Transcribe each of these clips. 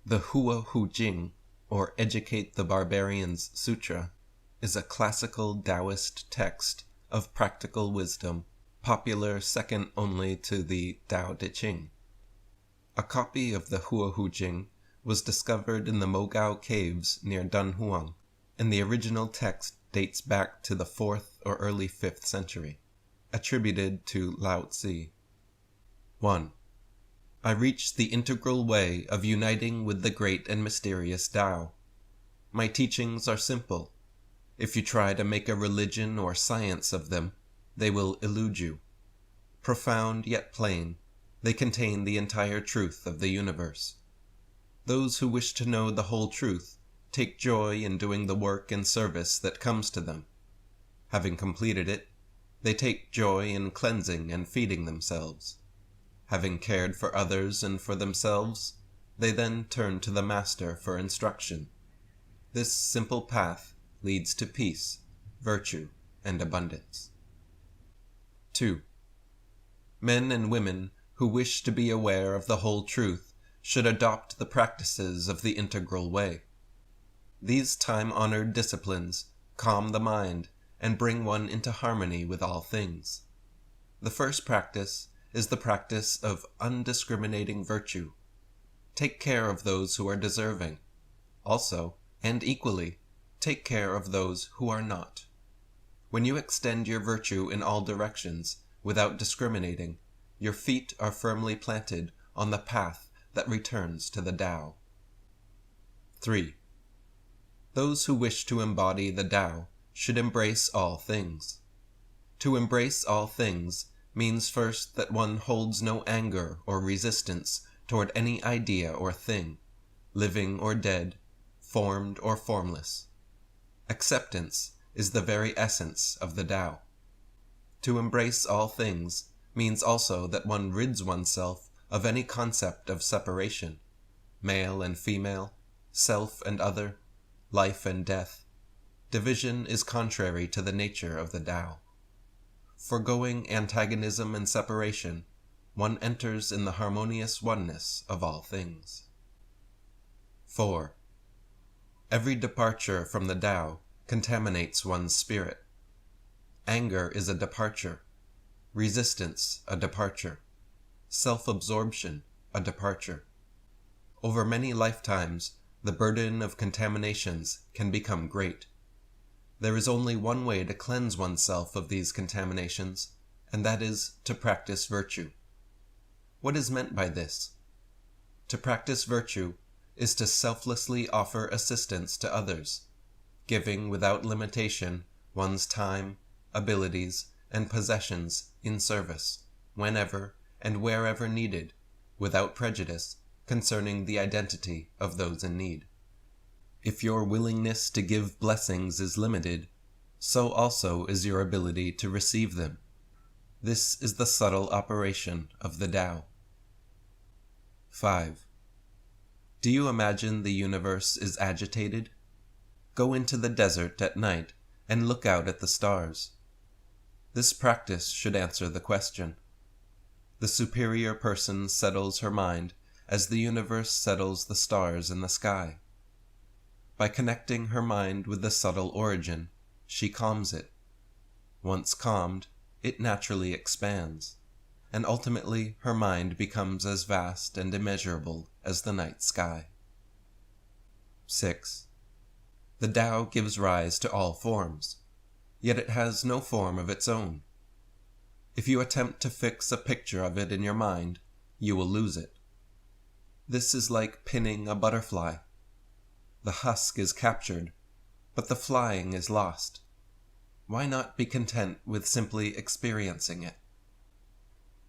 The Hua Hu Jing, or Educate the Barbarians Sutra, is a classical Taoist text of practical wisdom, popular second only to the Tao Te Ching. A copy of the Hua Hu Jing was discovered in the Mogao caves near Dunhuang, and the original text dates back to the 4th or early 5th century, attributed to Lao Tzu. 1. I reach the integral way of uniting with the great and mysterious Tao. My teachings are simple. If you try to make a religion or science of them, they will elude you. Profound yet plain, they contain the entire truth of the universe. Those who wish to know the whole truth take joy in doing the work and service that comes to them. Having completed it, they take joy in cleansing and feeding themselves. Having cared for others and for themselves, they then turn to the Master for instruction. This simple path leads to peace, virtue, and abundance. 2. Men and women who wish to be aware of the whole truth should adopt the practices of the integral way. These time-honored disciplines calm the mind and bring one into harmony with all things. The first practice is the practice of undiscriminating virtue. Take care of those who are deserving. Also, and equally, take care of those who are not. When you extend your virtue in all directions, without discriminating, your feet are firmly planted on the path that returns to the Tao. 3. Those who wish to embody the Tao should embrace all things. To embrace all things means first that one holds no anger or resistance toward any idea or thing, living or dead, formed or formless. Acceptance is the very essence of the Tao. To embrace all things means also that one rids oneself of any concept of separation, male and female, self and other, life and death. Division is contrary to the nature of the Tao. Forgoing antagonism and separation, one enters in the harmonious oneness of all things. 4. Every departure from the Tao contaminates one's spirit. Anger is a departure, resistance a departure, self-absorption a departure. Over many lifetimes, the burden of contaminations can become great. There is only one way to cleanse oneself of these contaminations, and that is to practice virtue. What is meant by this? To practice virtue is to selflessly offer assistance to others, giving without limitation one's time, abilities, and possessions in service, whenever and wherever needed, without prejudice concerning the identity of those in need. If your willingness to give blessings is limited, so also is your ability to receive them. This is the subtle operation of the Tao. 5. Do you imagine the universe is agitated? Go into the desert at night and look out at the stars. This practice should answer the question. The superior person settles her mind as the universe settles the stars in the sky. By connecting her mind with the subtle origin, she calms it. Once calmed, it naturally expands, and ultimately her mind becomes as vast and immeasurable as the night sky. 6. The Tao gives rise to all forms, yet it has no form of its own. If you attempt to fix a picture of it in your mind, you will lose it. This is like pinning a butterfly. The husk is captured, but the flying is lost. Why not be content with simply experiencing it?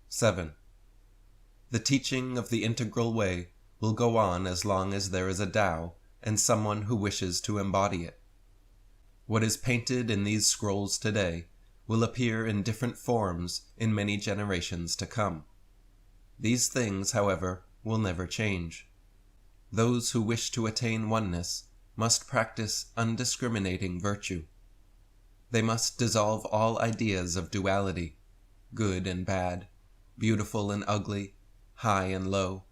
7. The teaching of the integral way will go on as long as there is a Tao and someone who wishes to embody it. What is painted in these scrolls today will appear in different forms in many generations to come. These things, however, will never change. Those who wish to attain oneness must practice undiscriminating virtue. They must dissolve all ideas of duality, good and bad, beautiful and ugly, high and low.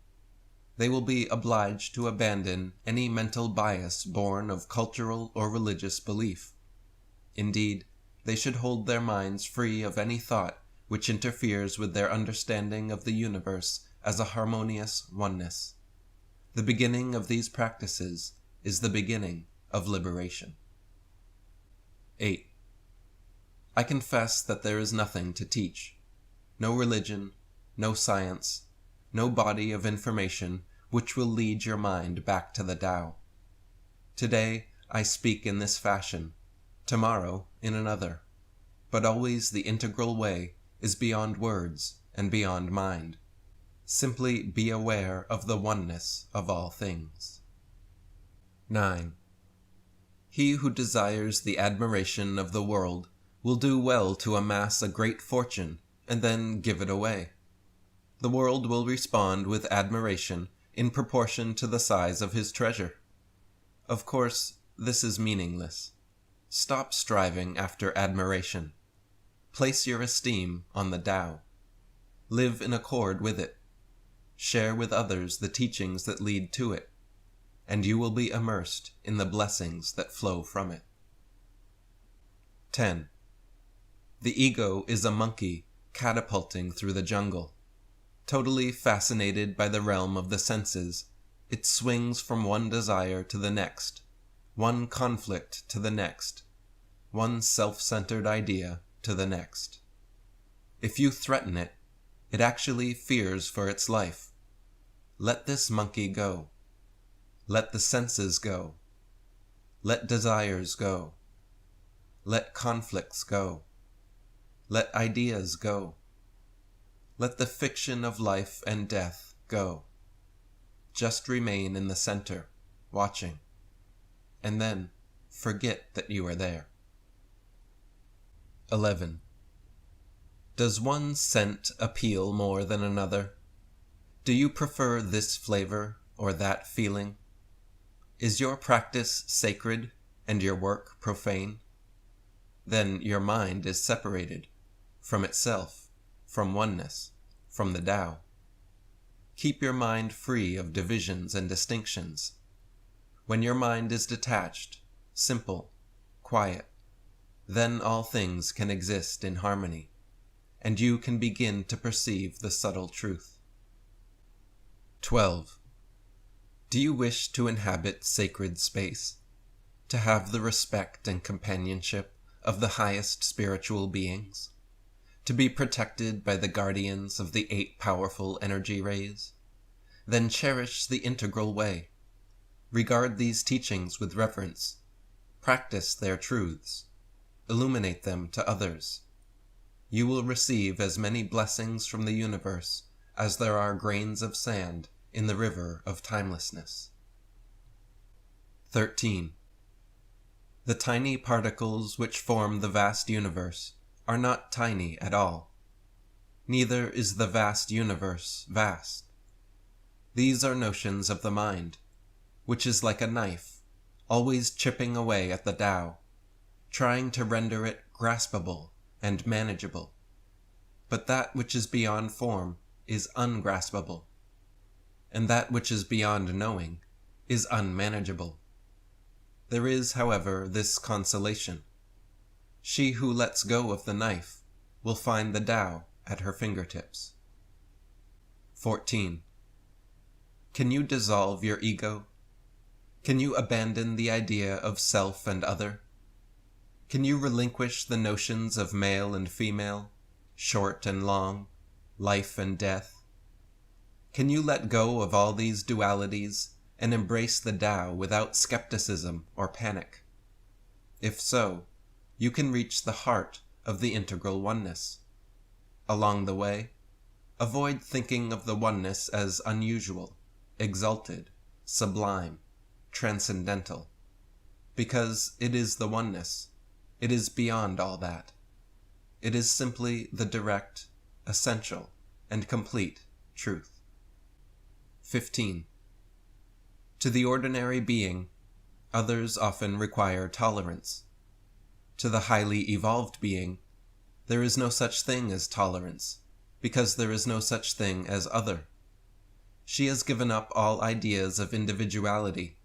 they will be obliged to abandon any mental bias born of cultural or religious belief. Indeed, they should hold their minds free of any thought which interferes with their understanding of the universe as a harmonious oneness. The beginning of these practices is the beginning of liberation. 8. I confess that there is nothing to teach. No religion, no science, no body of information which will lead your mind back to the Tao. Today I speak in this fashion, tomorrow in another, but always the integral way is beyond words and beyond mind. Simply be aware of the oneness of all things. 9. He who desires the admiration of the world will do well to amass a great fortune and then give it away. The world will respond with admiration in proportion to the size of his treasure. Of course, this is meaningless. Stop striving after admiration. Place your esteem on the Tao. Live in accord with it. Share with others the teachings that lead to it, and you will be immersed in the blessings that flow from it. 10. The ego is a monkey catapulting through the jungle. Totally fascinated by the realm of the senses, it swings from one desire to the next, one conflict to the next, one self-centered idea to the next. If you threaten it, it actually fears for its life. Let this monkey go. Let the senses go. Let desires go. Let conflicts go. Let ideas go. Let the fiction of life and death go. Just remain in the center, watching, and then forget that you are there. 11. Does one scent appeal more than another? Do you prefer this flavor or that feeling? Is your practice sacred and your work profane? Then your mind is separated from itself, from oneness, from the Tao. Keep your mind free of divisions and distinctions. When your mind is detached, simple, quiet, then all things can exist in harmony, and you can begin to perceive the subtle truth. 12. Do you wish to inhabit sacred space, to have the respect and companionship of the highest spiritual beings, to be protected by the guardians of the 8 powerful energy rays? Then cherish the integral way. Regard these teachings with reverence. Practice their truths. Illuminate them to others. You will receive as many blessings from the universe as there are grains of sand in the river of timelessness. 13. The tiny particles which form the vast universe are not tiny at all. Neither is the vast universe vast. These are notions of the mind, which is like a knife, always chipping away at the Tao, trying to render it graspable and manageable. But that which is beyond form is ungraspable, and that which is beyond knowing is unmanageable. There is, however, this consolation. She who lets go of the knife will find the Tao at her fingertips. 14. Can you dissolve your ego? Can you abandon the idea of self and other? Can you relinquish the notions of male and female, short and long, life and death? Can you let go of all these dualities and embrace the Tao without skepticism or panic? If so, you can reach the heart of the integral oneness. Along the way, avoid thinking of the oneness as unusual, exalted, sublime, transcendental, because it is the oneness. It is beyond all that. It is simply the direct, essential, and complete truth. 15. To the ordinary being, others often require tolerance. To the highly evolved being, there is no such thing as tolerance, because there is no such thing as other. She has given up all ideas of individuality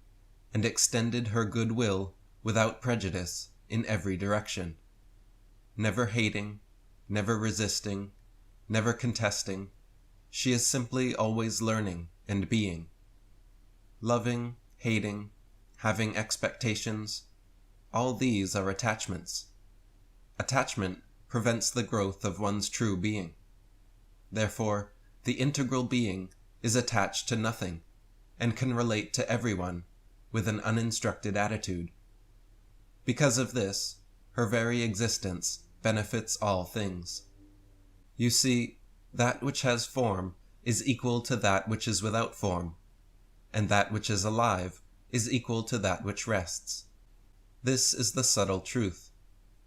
and extended her goodwill without prejudice in every direction, never hating, never resisting, never contesting. She is simply always learning and being. Loving, hating, having expectations, all these are attachments. Attachment prevents the growth of one's true being. Therefore, the integral being is attached to nothing and can relate to everyone with an uninstructed attitude. Because of this, her very existence benefits all things. You see, that which has form is equal to that which is without form, and that which is alive is equal to that which rests. This is the subtle truth,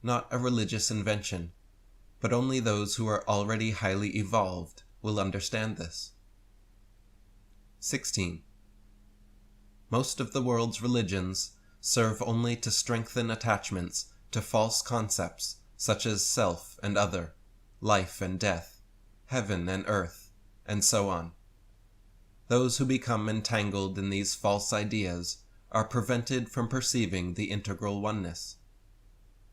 not a religious invention, but only those who are already highly evolved will understand this. 16. Most of the world's religions serve only to strengthen attachments to false concepts such as self and other, life and death, heaven and earth, and so on. Those who become entangled in these false ideas are prevented from perceiving the integral oneness.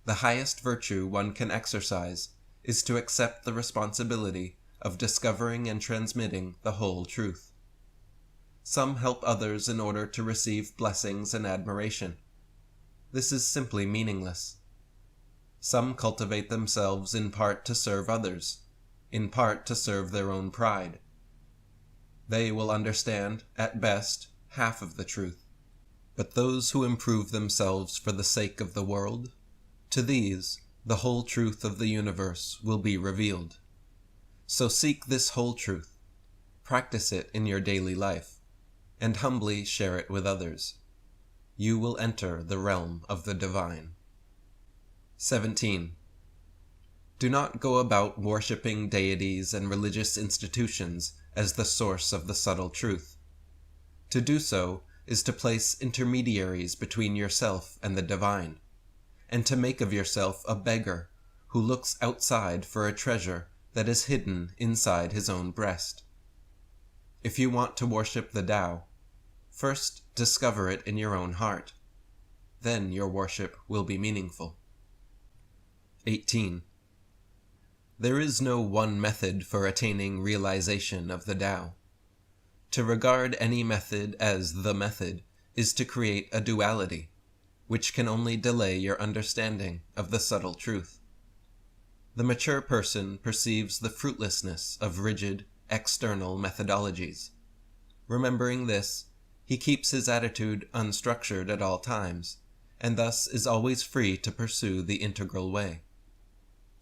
The highest virtue one can exercise is to accept the responsibility of discovering and transmitting the whole truth. Some help others in order to receive blessings and admiration. This is simply meaningless. Some cultivate themselves in part to serve others, in part to serve their own pride. They will understand, at best, half of the truth. But those who improve themselves for the sake of the world, to these the whole truth of the universe will be revealed. So seek this whole truth, practice it in your daily life, and humbly share it with others. You will enter the realm of the divine. 17. Do not go about worshipping deities and religious institutions as the source of the subtle truth. To do so is to place intermediaries between yourself and the divine, and to make of yourself a beggar who looks outside for a treasure that is hidden inside his own breast. If you want to worship the Tao, first discover it in your own heart. Then your worship will be meaningful. 18. There is no one method for attaining realization of the Tao. To regard any method as the method is to create a duality, which can only delay your understanding of the subtle truth. The mature person perceives the fruitlessness of rigid, external methodologies. Remembering this, he keeps his attitude unstructured at all times, and thus is always free to pursue the integral way.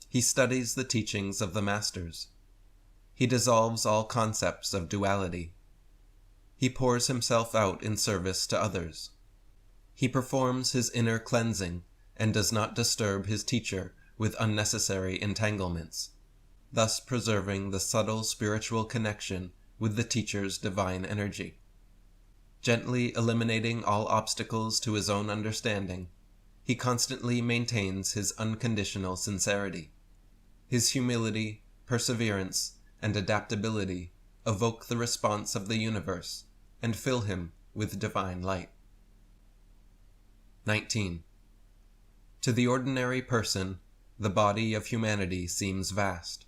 He studies the teachings of the masters. He dissolves all concepts of duality. He pours himself out in service to others. He performs his inner cleansing and does not disturb his teacher with unnecessary entanglements, thus preserving the subtle spiritual connection with the teacher's divine energy. Gently eliminating all obstacles to his own understanding, he constantly maintains his unconditional sincerity. His humility, perseverance, and adaptability evoke the response of the universe and fill him with divine light. 19. To the ordinary person, the body of humanity seems vast.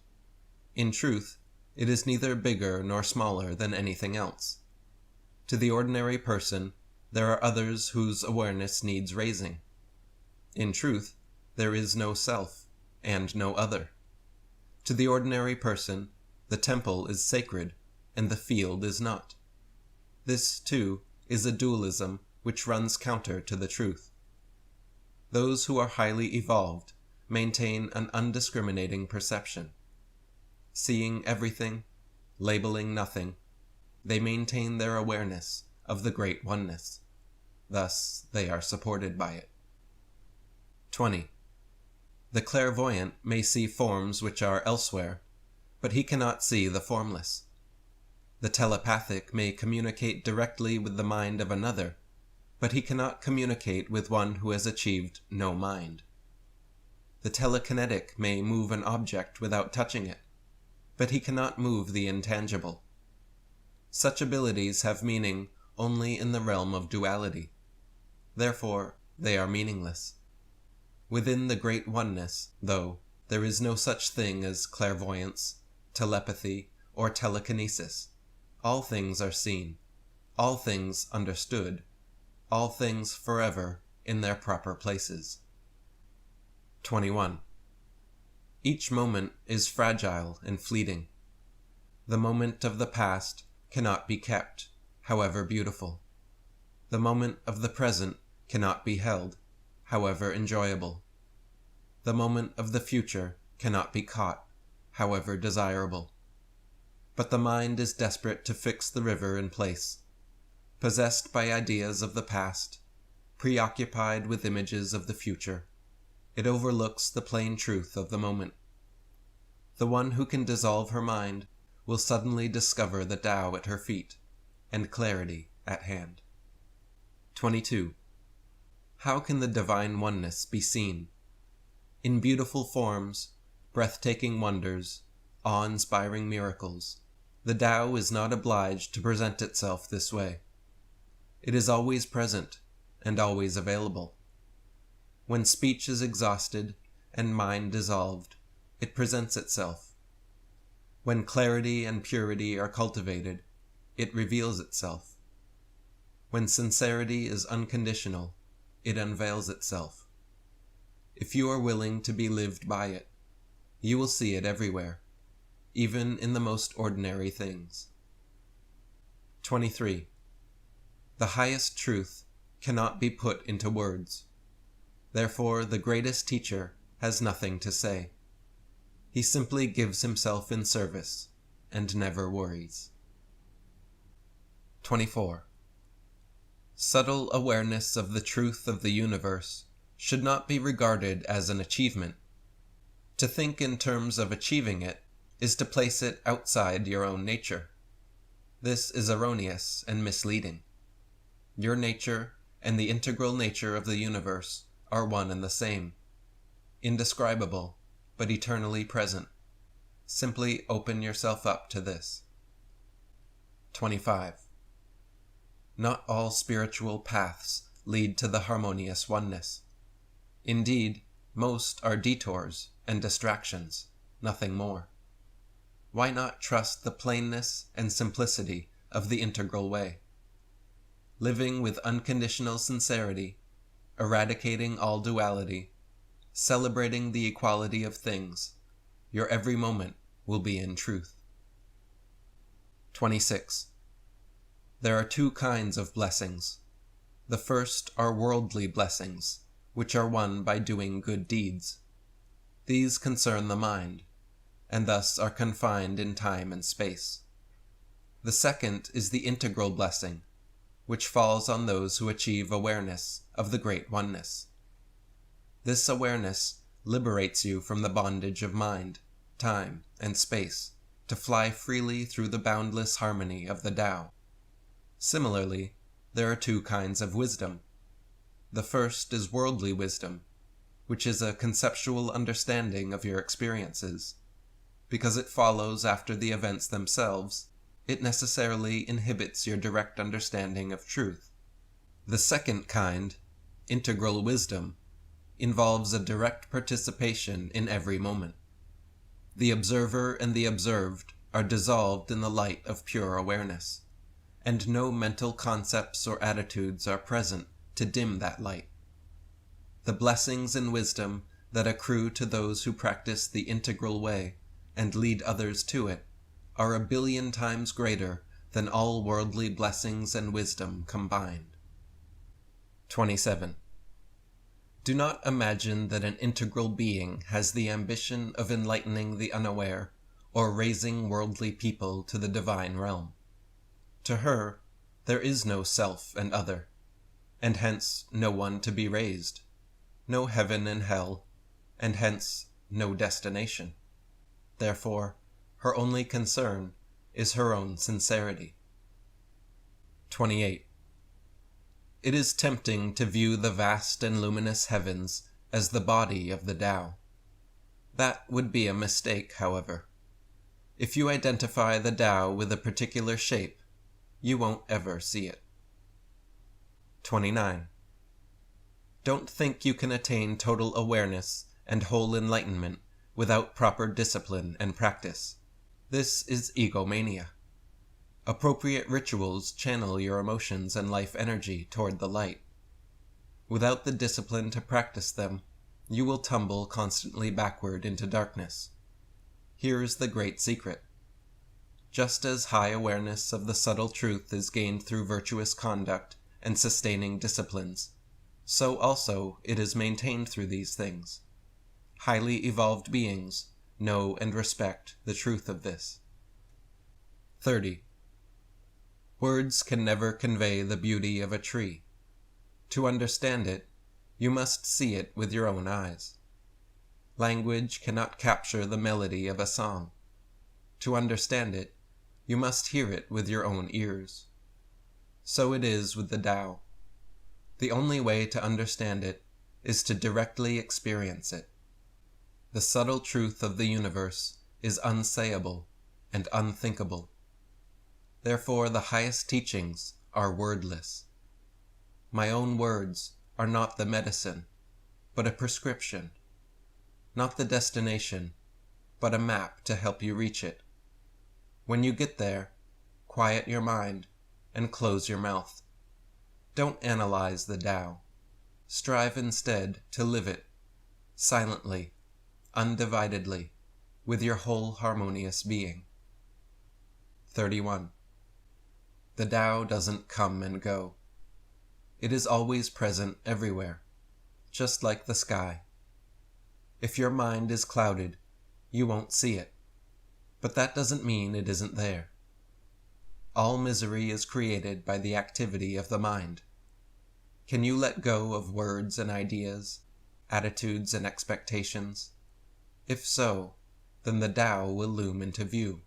In truth, it is neither bigger nor smaller than anything else. To the ordinary person, there are others whose awareness needs raising. In truth, there is no self, and no other. To the ordinary person, the temple is sacred, and the field is not. This, too, is a dualism which runs counter to the truth. Those who are highly evolved maintain an undiscriminating perception. Seeing everything, labeling nothing, they maintain their awareness of the great oneness. Thus, they are supported by it. 20. The clairvoyant may see forms which are elsewhere, but he cannot see the formless. The telepathic may communicate directly with the mind of another, but he cannot communicate with one who has achieved no mind. The telekinetic may move an object without touching it, but he cannot move the intangible. Such abilities have meaning only in the realm of duality. Therefore, they are meaningless. Within the Great Oneness, though, there is no such thing as clairvoyance, telepathy, or telekinesis. All things are seen, all things understood, all things forever in their proper places. 21. Each moment is fragile and fleeting. The moment of the past cannot be kept, however beautiful. The moment of the present cannot be held, however enjoyable. The moment of the future cannot be caught, however desirable. But the mind is desperate to fix the river in place, possessed by ideas of the past, preoccupied with images of the future. It overlooks the plain truth of the moment. The one who can dissolve her mind will suddenly discover the Tao at her feet, and clarity at hand. 22. How can the divine oneness be seen? In beautiful forms, breathtaking wonders, awe-inspiring miracles, the Tao is not obliged to present itself this way. It is always present and always available. When speech is exhausted and mind dissolved, it presents itself. When clarity and purity are cultivated, it reveals itself. When sincerity is unconditional, it unveils itself. If you are willing to be lived by it, you will see it everywhere, even in the most ordinary things. 23. The highest truth cannot be put into words. Therefore, the greatest teacher has nothing to say. He simply gives himself in service and never worries. 24. Subtle awareness of the truth of the universe should not be regarded as an achievement. To think in terms of achieving it is to place it outside your own nature. This is erroneous and misleading. Your nature and the integral nature of the universe are one and the same, indescribable, but eternally present. Simply open yourself up to this. 25. Not all spiritual paths lead to the harmonious oneness. Indeed, most are detours and distractions, nothing more. Why not trust the plainness and simplicity of the integral way? Living with unconditional sincerity, eradicating all duality, celebrating the equality of things, your every moment will be in truth. 26. There are two kinds of blessings. The first are worldly blessings, which are won by doing good deeds. These concern the mind, and thus are confined in time and space. The second is the integral blessing, which falls on those who achieve awareness of the Great Oneness. This awareness liberates you from the bondage of mind, time, and space, to fly freely through the boundless harmony of the Tao. Similarly, there are two kinds of wisdom. The first is worldly wisdom, which is a conceptual understanding of your experiences. Because it follows after the events themselves, it necessarily inhibits your direct understanding of truth. The second kind, integral wisdom, involves a direct participation in every moment. The observer and the observed are dissolved in the light of pure awareness, and no mental concepts or attitudes are present to dim that light. The blessings and wisdom that accrue to those who practice the integral way and lead others to it are 1,000,000,000 times greater than all worldly blessings and wisdom combined. 27. Do not imagine that an integral being has the ambition of enlightening the unaware or raising worldly people to the divine realm. To her, there is no self and other, and hence no one to be raised, no heaven and hell, and hence no destination. Therefore, her only concern is her own sincerity. 28. It is tempting to view the vast and luminous heavens as the body of the Tao. That would be a mistake, however. If you identify the Tao with a particular shape, you won't ever see it. 29. Don't think you can attain total awareness and whole enlightenment without proper discipline and practice. This is egomania. Appropriate rituals channel your emotions and life energy toward the light. Without the discipline to practice them, you will tumble constantly backward into darkness. Here is the great secret. Just as high awareness of the subtle truth is gained through virtuous conduct and sustaining disciplines, so also it is maintained through these things. Highly evolved beings know and respect the truth of this. 30. Words can never convey the beauty of a tree. To understand it, you must see it with your own eyes. Language cannot capture the melody of a song. To understand it, you must hear it with your own ears. So it is with the Tao. The only way to understand it is to directly experience it. The subtle truth of the universe is unsayable and unthinkable. Therefore, the highest teachings are wordless. My own words are not the medicine, but a prescription. Not the destination, but a map to help you reach it. When you get there, quiet your mind and close your mouth. Don't analyze the Tao. Strive instead to live it, silently, undividedly, with your whole harmonious being. 31. The Tao doesn't come and go. It is always present everywhere, just like the sky. If your mind is clouded, you won't see it, but that doesn't mean it isn't there. All misery is created by the activity of the mind. Can you let go of words and ideas, attitudes and expectations? If so, then the Tao will loom into view.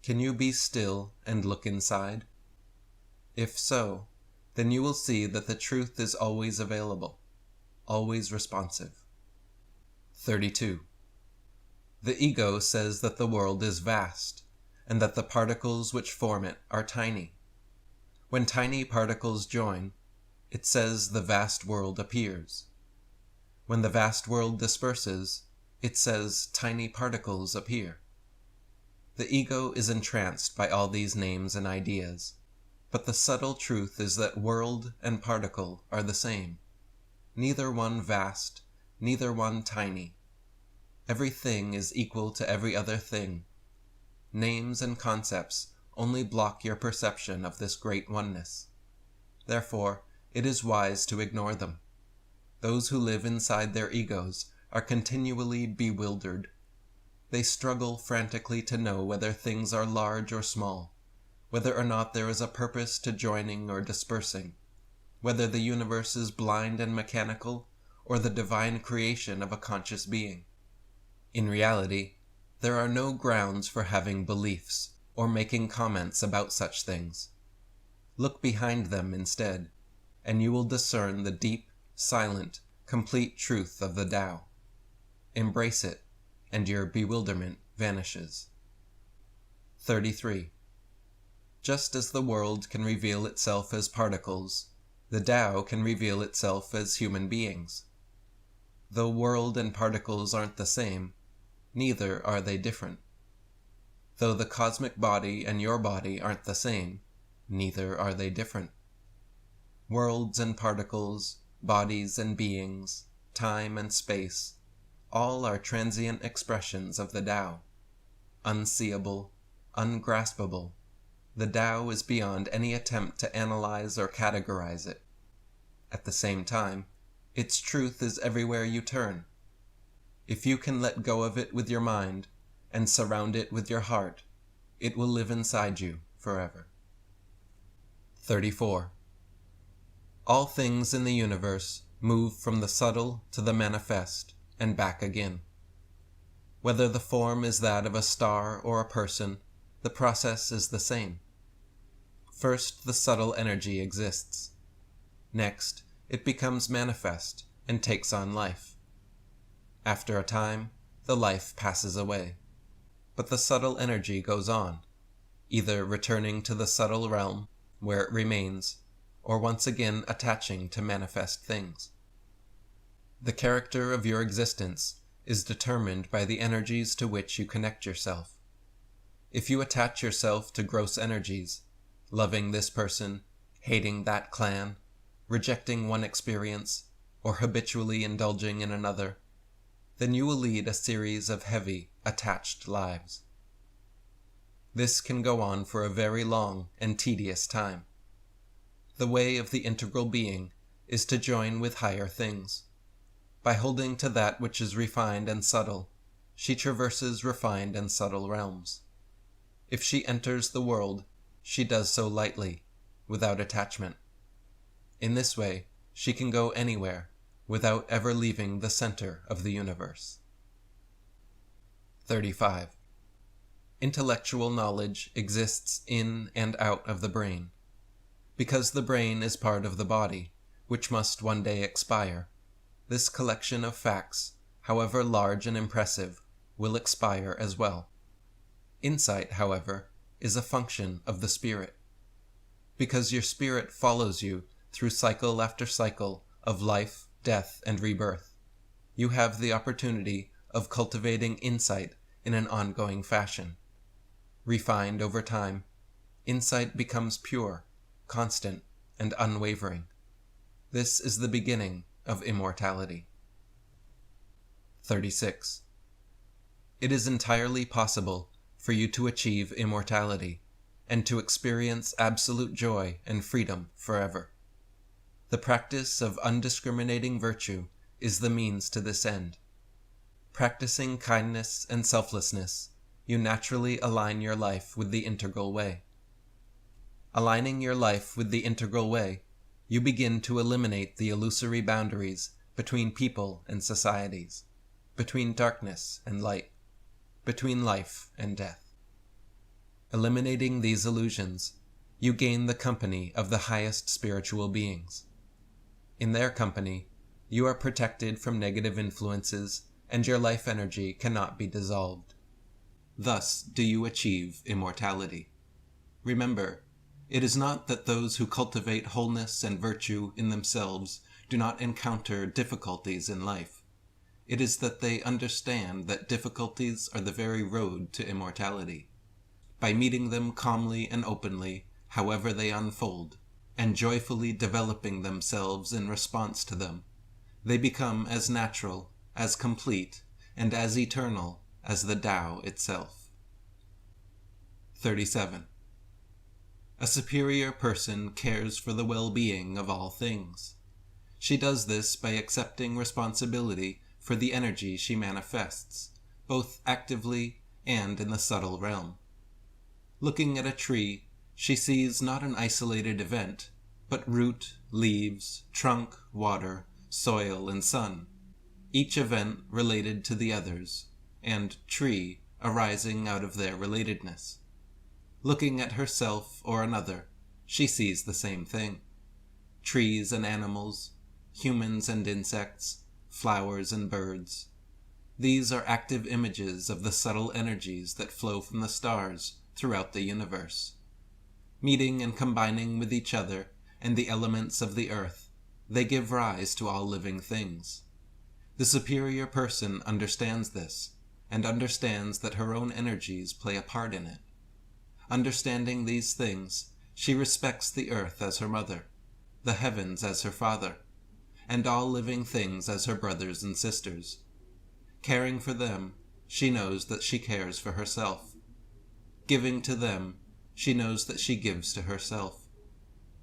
Can you be still and look inside? If so, then you will see that the truth is always available, always responsive. 32. The ego says that the world is vast, and that the particles which form it are tiny. When tiny particles join, it says the vast world appears. When the vast world disperses, it says tiny particles appear. The ego is entranced by all these names and ideas, but the subtle truth is that world and particle are the same, neither one vast, neither one tiny. Every thing is equal to every other thing. Names and concepts only block your perception of this great oneness. Therefore, it is wise to ignore them. Those who live inside their egos are continually bewildered. They struggle frantically to know whether things are large or small, whether or not there is a purpose to joining or dispersing, whether the universe is blind and mechanical, or the divine creation of a conscious being. In reality, there are no grounds for having beliefs or making comments about such things. Look behind them instead, and you will discern the deep, silent, complete truth of the Tao. Embrace it, and your bewilderment vanishes. 33. Just as the world can reveal itself as particles, the Tao can reveal itself as human beings. Though world and particles aren't the same, neither are they different. Though the cosmic body and your body aren't the same, neither are they different. Worlds and particles, bodies and beings, time and space, all are transient expressions of the Tao. Unseeable, ungraspable, the Tao is beyond any attempt to analyze or categorize it. At the same time, its truth is everywhere you turn. If you can let go of it with your mind and surround it with your heart, it will live inside you forever. 34. All things in the universe move from the subtle to the manifest and back again. Whether the form is that of a star or a person, the process is the same. First, the subtle energy exists. Next, it becomes manifest and takes on life. After a time, the life passes away, but the subtle energy goes on. either returning to the subtle realm, where it remains, or once again attaching to manifest things. The character of your existence is determined by the energies to which you connect yourself. If you attach yourself to gross energies, loving this person, hating that clan, rejecting one experience, or habitually indulging in another, then you will lead a series of heavy, attached lives. This can go on for a very long and tedious time. The way of the integral being is to join with higher things. By holding to that which is refined and subtle, she traverses refined and subtle realms. If she enters the world, she does so lightly, without attachment. In this way, she can go anywhere, without ever leaving the center of the universe. 35. Intellectual knowledge exists in and out of the brain. Because the brain is part of the body, which must one day expire, this collection of facts, however large and impressive, will expire as well. Insight, however, is a function of the spirit. Because your spirit follows you through cycle after cycle of life, death, and rebirth, you have the opportunity of cultivating insight in an ongoing fashion. Refined over time, insight becomes pure, constant, and unwavering. This is the beginning of immortality. 36. It is entirely possible for you to achieve immortality and to experience absolute joy and freedom forever. The practice of undiscriminating virtue is the means to this end. Practicing kindness and selflessness, you naturally align your life with the integral way. Aligning your life with the integral way, you begin to eliminate the illusory boundaries between people and societies, between darkness and light, between life and death. Eliminating these illusions, you gain the company of the highest spiritual beings. In their company, you are protected from negative influences, and your life energy cannot be dissolved. Thus do you achieve immortality. Remember, it is not that those who cultivate wholeness and virtue in themselves do not encounter difficulties in life. It is that they understand that difficulties are the very road to immortality. By meeting them calmly and openly, however they unfold, and joyfully developing themselves in response to them, they become as natural, as complete, and as eternal as the Tao itself. 37. A superior person cares for the well-being of all things. She does this by accepting responsibility for the energy she manifests, both actively and in the subtle realm. Looking at a tree, she sees not an isolated event, but root, leaves, trunk, water, soil, and sun, each event related to the others, and tree arising out of their relatedness. Looking at herself or another, she sees the same thing. Trees and animals, humans and insects, flowers and birds. These are active images of the subtle energies that flow from the stars throughout the universe. Meeting and combining with each other and the elements of the earth, they give rise to all living things. The superior person understands this, and understands that her own energies play a part in it. Understanding these things, she respects the earth as her mother, the heavens as her father, and all living things as her brothers and sisters. Caring for them, she knows that she cares for herself. Giving to them, she knows that she gives to herself.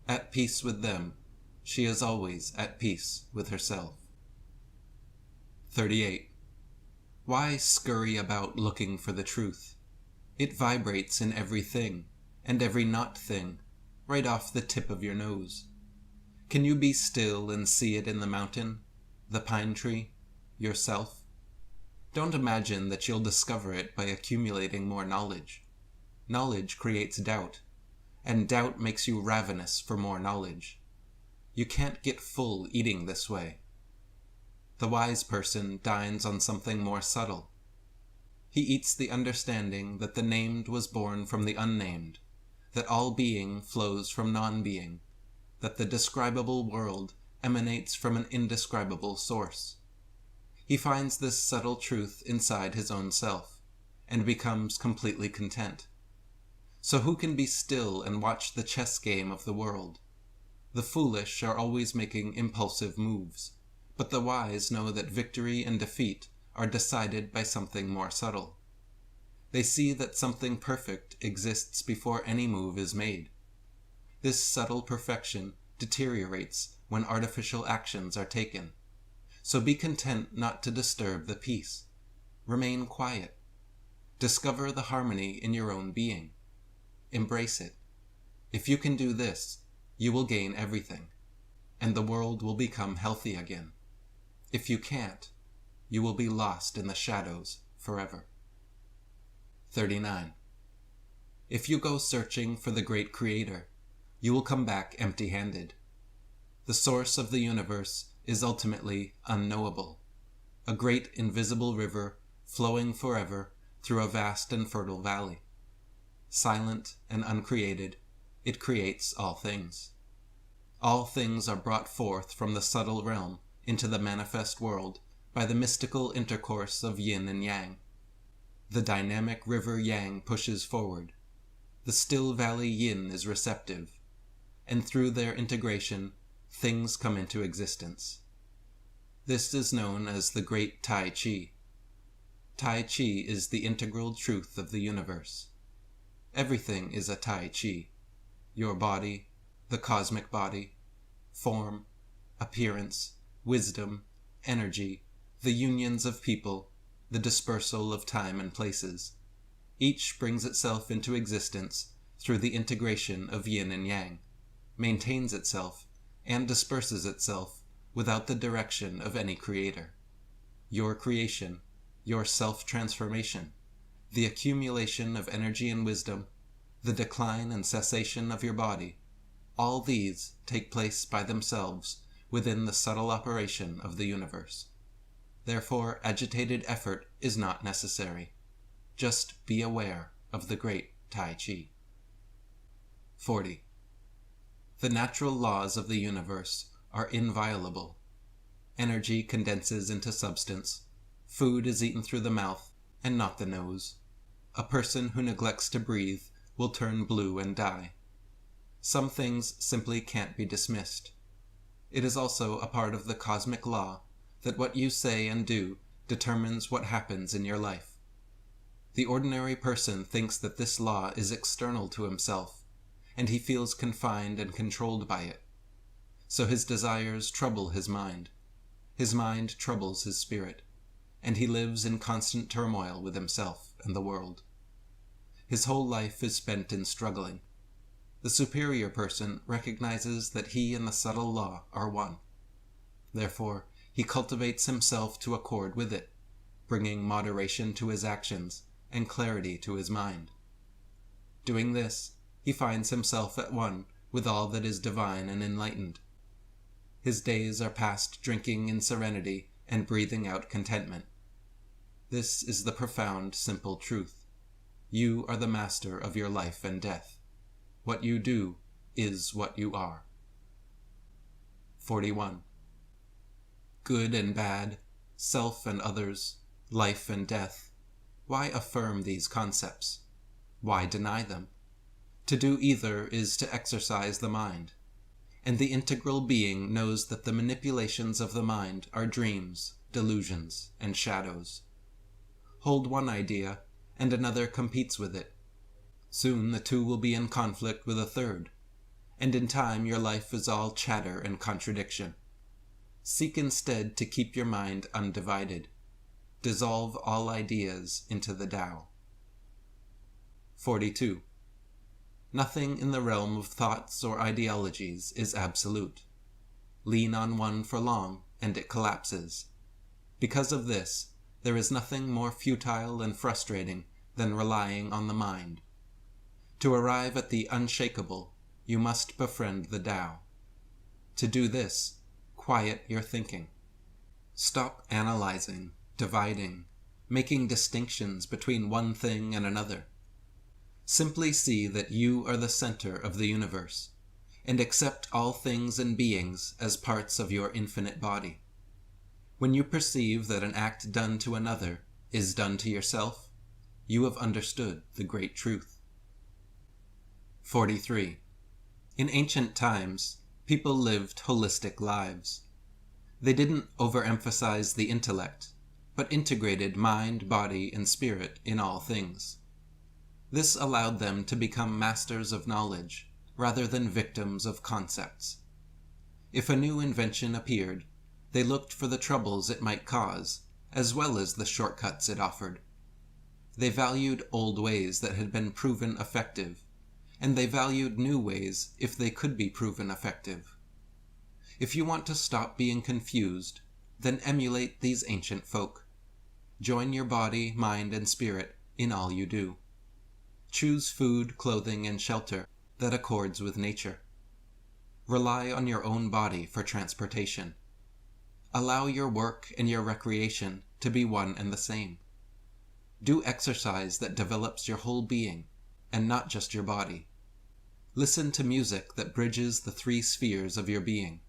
At peace with them, she is always at peace with herself. 38. Why scurry about looking for the truth? It vibrates in every thing, and every not thing, right off the tip of your nose. Can you be still and see it in the mountain, the pine tree, yourself? Don't imagine that you'll discover it by accumulating more knowledge. Knowledge creates doubt, and doubt makes you ravenous for more knowledge. You can't get full eating this way. The wise person dines on something more subtle. He eats the understanding that the named was born from the unnamed, that all being flows from non-being, that the describable world emanates from an indescribable source. He finds this subtle truth inside his own self, and becomes completely content. So who can be still and watch the chess game of the world? The foolish are always making impulsive moves, but the wise know that victory and defeat are decided by something more subtle. They see that something perfect exists before any move is made. This subtle perfection deteriorates when artificial actions are taken. So be content not to disturb the peace. Remain quiet. Discover the harmony in your own being. Embrace it. If you can do this, you will gain everything, and the world will become healthy again. If you can't, you will be lost in the shadows forever. 39. If you go searching for the great Creator, you will come back empty-handed. The source of the universe is ultimately unknowable, a great invisible river flowing forever through a vast and fertile valley. Silent and uncreated, it creates all things. All things are brought forth from the subtle realm into the manifest world by the mystical intercourse of yin and yang. The dynamic river yang pushes forward. The still valley yin is receptive, and through their integration, things come into existence. This is known as the Great Tai Chi. Tai Chi is the integral truth of the universe. Everything is a Tai Chi. Your body, the cosmic body, form, appearance, wisdom, energy, the unions of people, the dispersal of time and places. Each brings itself into existence through the integration of yin and yang, maintains itself, and disperses itself without the direction of any creator. Your creation, your self-transformation, the accumulation of energy and wisdom, the decline and cessation of your body, all these take place by themselves within the subtle operation of the universe. Therefore, agitated effort is not necessary. Just be aware of the great Tai Chi. 40. The natural laws of the universe are inviolable. Energy condenses into substance. Food is eaten through the mouth and not the nose. A person who neglects to breathe will turn blue and die. Some things simply can't be dismissed. It is also a part of the cosmic law that what you say and do determines what happens in your life. The ordinary person thinks that this law is external to himself, and he feels confined and controlled by it. So his desires trouble his mind. His mind troubles his spirit, and he lives in constant turmoil with himself and the world. His whole life is spent in struggling. The superior person recognizes that he and the subtle law are one. Therefore, he cultivates himself to accord with it, bringing moderation to his actions and clarity to his mind. Doing this, he finds himself at one with all that is divine and enlightened. His days are passed drinking in serenity and breathing out contentment. This is the profound, simple truth. You are the master of your life and death. What you do is what you are. 41. Good and bad, self and others, life and death. Why affirm these concepts? Why deny them? To do either is to exercise the mind, and the integral being knows that the manipulations of the mind are dreams, delusions, and shadows. Hold one idea, and another competes with it. Soon the two will be in conflict with a third, and in time your life is all chatter and contradiction. Seek instead to keep your mind undivided. Dissolve all ideas into the Tao. 42. Nothing in the realm of thoughts or ideologies is absolute. Lean on one for long, and it collapses. Because of this, there is nothing more futile and frustrating than relying on the mind. To arrive at the unshakable, you must befriend the Tao. To do this, quiet your thinking. Stop analyzing, dividing, making distinctions between one thing and another. Simply see that you are the center of the universe, and accept all things and beings as parts of your infinite body. When you perceive that an act done to another is done to yourself, you have understood the great truth. 43. In ancient times, people lived holistic lives. They didn't overemphasize the intellect, but integrated mind, body, and spirit in all things. This allowed them to become masters of knowledge, rather than victims of concepts. If a new invention appeared, they looked for the troubles it might cause, as well as the shortcuts it offered. They valued old ways that had been proven effective, and they valued new ways if they could be proven effective. If you want to stop being confused, then emulate these ancient folk. Join your body, mind, and spirit in all you do. Choose food, clothing, and shelter that accords with nature. Rely on your own body for transportation. Allow your work and your recreation to be one and the same. Do exercise that develops your whole being, and not just your body. Listen to music that bridges the three spheres of your being.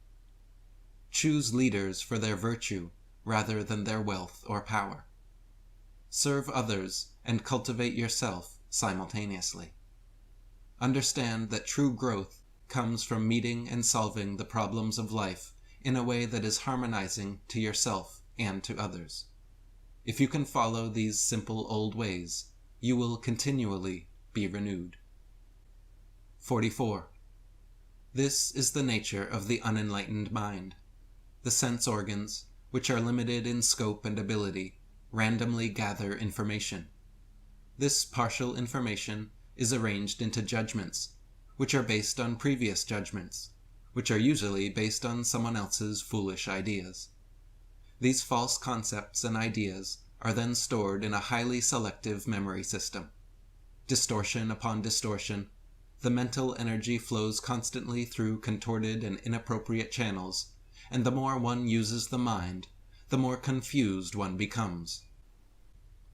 Choose leaders for their virtue rather than their wealth or power. Serve others and cultivate yourself simultaneously. Understand that true growth comes from meeting and solving the problems of life in a way that is harmonizing to yourself and to others. If you can follow these simple old ways, you will continually be renewed. 44. This is the nature of the unenlightened mind. The sense organs, which are limited in scope and ability, randomly gather information. This partial information is arranged into judgments, which are based on previous judgments, which are usually based on someone else's foolish ideas. These false concepts and ideas are then stored in a highly selective memory system. Distortion upon distortion, the mental energy flows constantly through contorted and inappropriate channels, and the more one uses the mind, the more confused one becomes.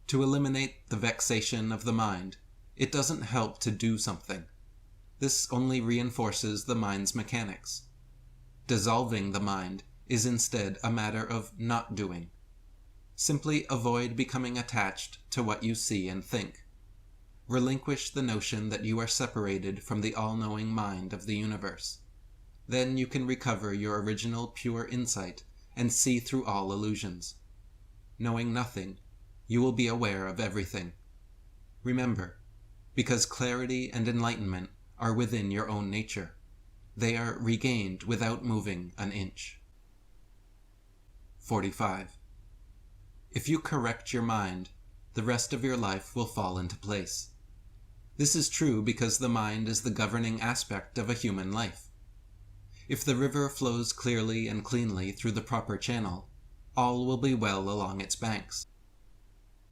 To eliminate the vexation of the mind, it doesn't help to do something. This only reinforces the mind's mechanics. Dissolving the mind is instead a matter of not doing. Simply avoid becoming attached to what you see and think. Relinquish the notion that you are separated from the all-knowing mind of the universe. Then you can recover your original pure insight and see through all illusions. Knowing nothing, you will be aware of everything. Remember, because clarity and enlightenment are within your own nature, they are regained without moving an inch. 45. If you correct your mind, the rest of your life will fall into place. This is true because the mind is the governing aspect of a human life. If the river flows clearly and cleanly through the proper channel, all will be well along its banks.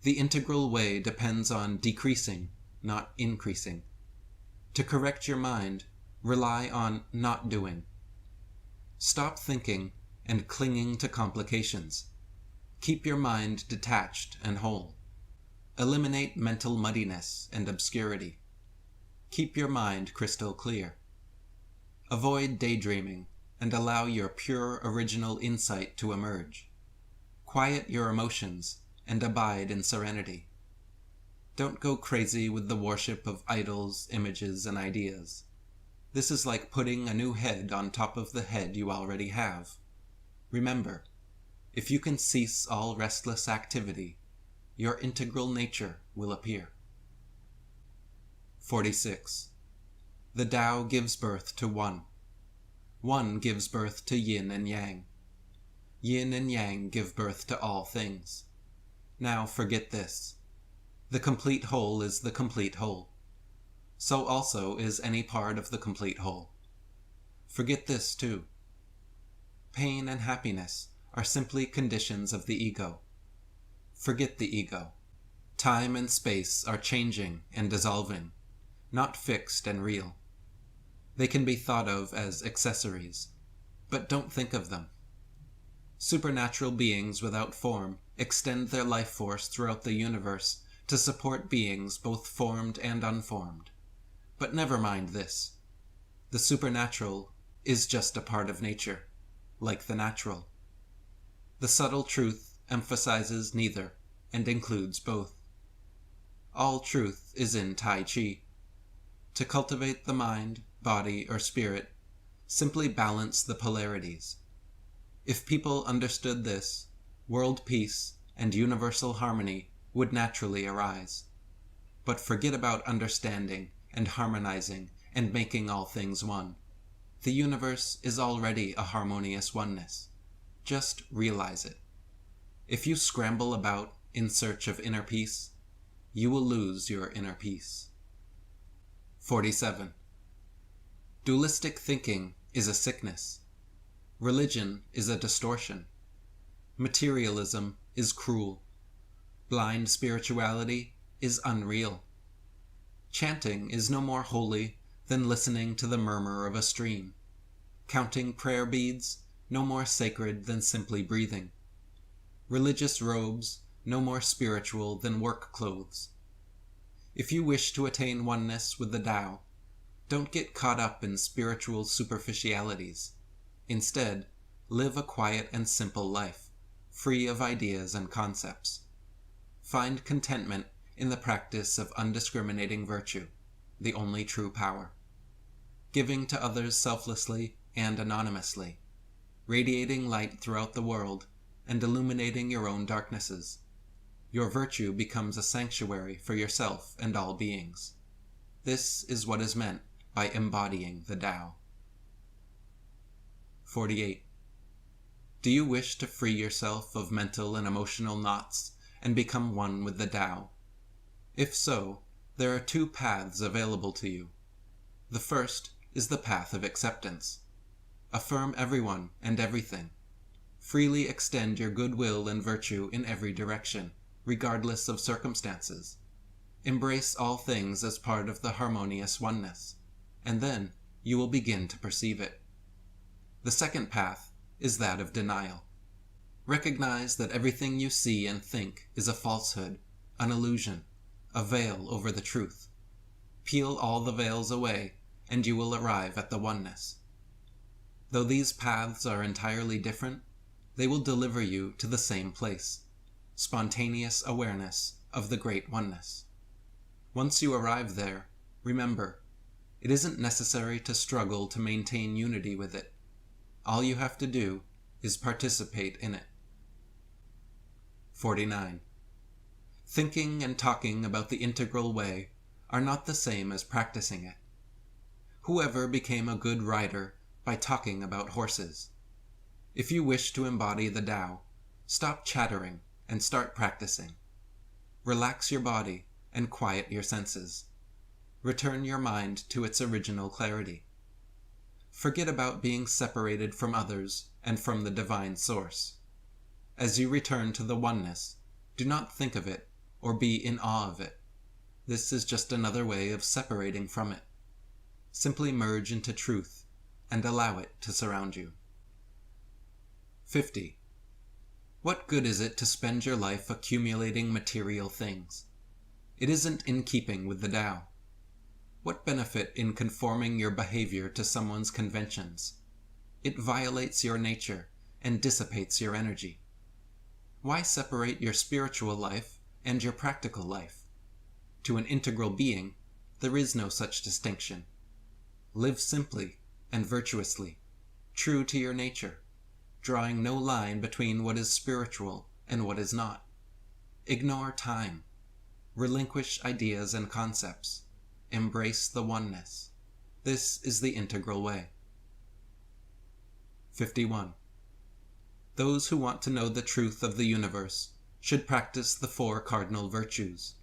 The integral way depends on decreasing, not increasing. To correct your mind, rely on not doing. Stop thinking and clinging to complications. Keep your mind detached and whole. Eliminate mental muddiness and obscurity. Keep your mind crystal clear. Avoid daydreaming and allow your pure original insight to emerge. Quiet your emotions and abide in serenity. Don't go crazy with the worship of idols, images, and ideas. This is like putting a new head on top of the head you already have. Remember, if you can cease all restless activity, your integral nature will appear. 46. The Tao gives birth to one. One gives birth to yin and yang. Yin and yang give birth to all things. Now forget this. The complete whole is the complete whole. So also is any part of the complete whole. Forget this too. Pain and happiness are simply conditions of the ego. Forget the ego. Time and space are changing and dissolving, not fixed and real. They can be thought of as accessories, but don't think of them. Supernatural beings without form extend their life force throughout the universe to support beings both formed and unformed. But never mind this. The supernatural is just a part of nature, like the natural. The subtle truth emphasizes neither and includes both. All truth is in Tai Chi. To cultivate the mind, body, or spirit, simply balance the polarities. If people understood this, world peace and universal harmony would naturally arise. But forget about understanding and harmonizing and making all things one. The universe is already a harmonious oneness. Just realize it. If you scramble about in search of inner peace, you will lose your inner peace. 47. Dualistic thinking is a sickness. Religion is a distortion. Materialism is cruel. Blind spirituality is unreal. Chanting is no more holy than listening to the murmur of a stream. Counting prayer beads no more sacred than simply breathing. Religious robes no more spiritual than work clothes. If you wish to attain oneness with the Tao, don't get caught up in spiritual superficialities. Instead, live a quiet and simple life, free of ideas and concepts. Find contentment in the practice of undiscriminating virtue, the only true power. Giving to others selflessly and anonymously, radiating light throughout the world and illuminating your own darknesses. Your virtue becomes a sanctuary for yourself and all beings. This is what is meant by embodying the Tao. 48. Do you wish to free yourself of mental and emotional knots and become one with the Tao? If so, there are two paths available to you. The first is the path of acceptance. Affirm everyone and everything. Freely extend your goodwill and virtue in every direction, regardless of circumstances. Embrace all things as part of the harmonious oneness, and then you will begin to perceive it. The second path is that of denial. Recognize that everything you see and think is a falsehood, an illusion, a veil over the truth. Peel all the veils away, and you will arrive at the oneness. Though these paths are entirely different, they will deliver you to the same place, spontaneous awareness of the great oneness. Once you arrive there, remember, it isn't necessary to struggle to maintain unity with it. All you have to do is participate in it. 49. Thinking and talking about the integral way are not the same as practicing it. Whoever became a good rider by talking about horses? If you wish to embody the Tao, stop chattering and start practicing. Relax your body and quiet your senses. Return your mind to its original clarity. Forget about being separated from others and from the divine source. As you return to the oneness, do not think of it or be in awe of it. This is just another way of separating from it. Simply merge into truth and allow it to surround you. 50. What good is it to spend your life accumulating material things? It isn't in keeping with the Tao. What benefit in conforming your behavior to someone's conventions? It violates your nature and dissipates your energy. Why separate your spiritual life and your practical life? To an integral being, there is no such distinction. Live simply and virtuously, true to your nature, drawing no line between what is spiritual and what is not. Ignore time. Relinquish ideas and concepts. Embrace the oneness. This is the integral way. 51. Those who want to know the truth of the universe should practice the 4 cardinal virtues.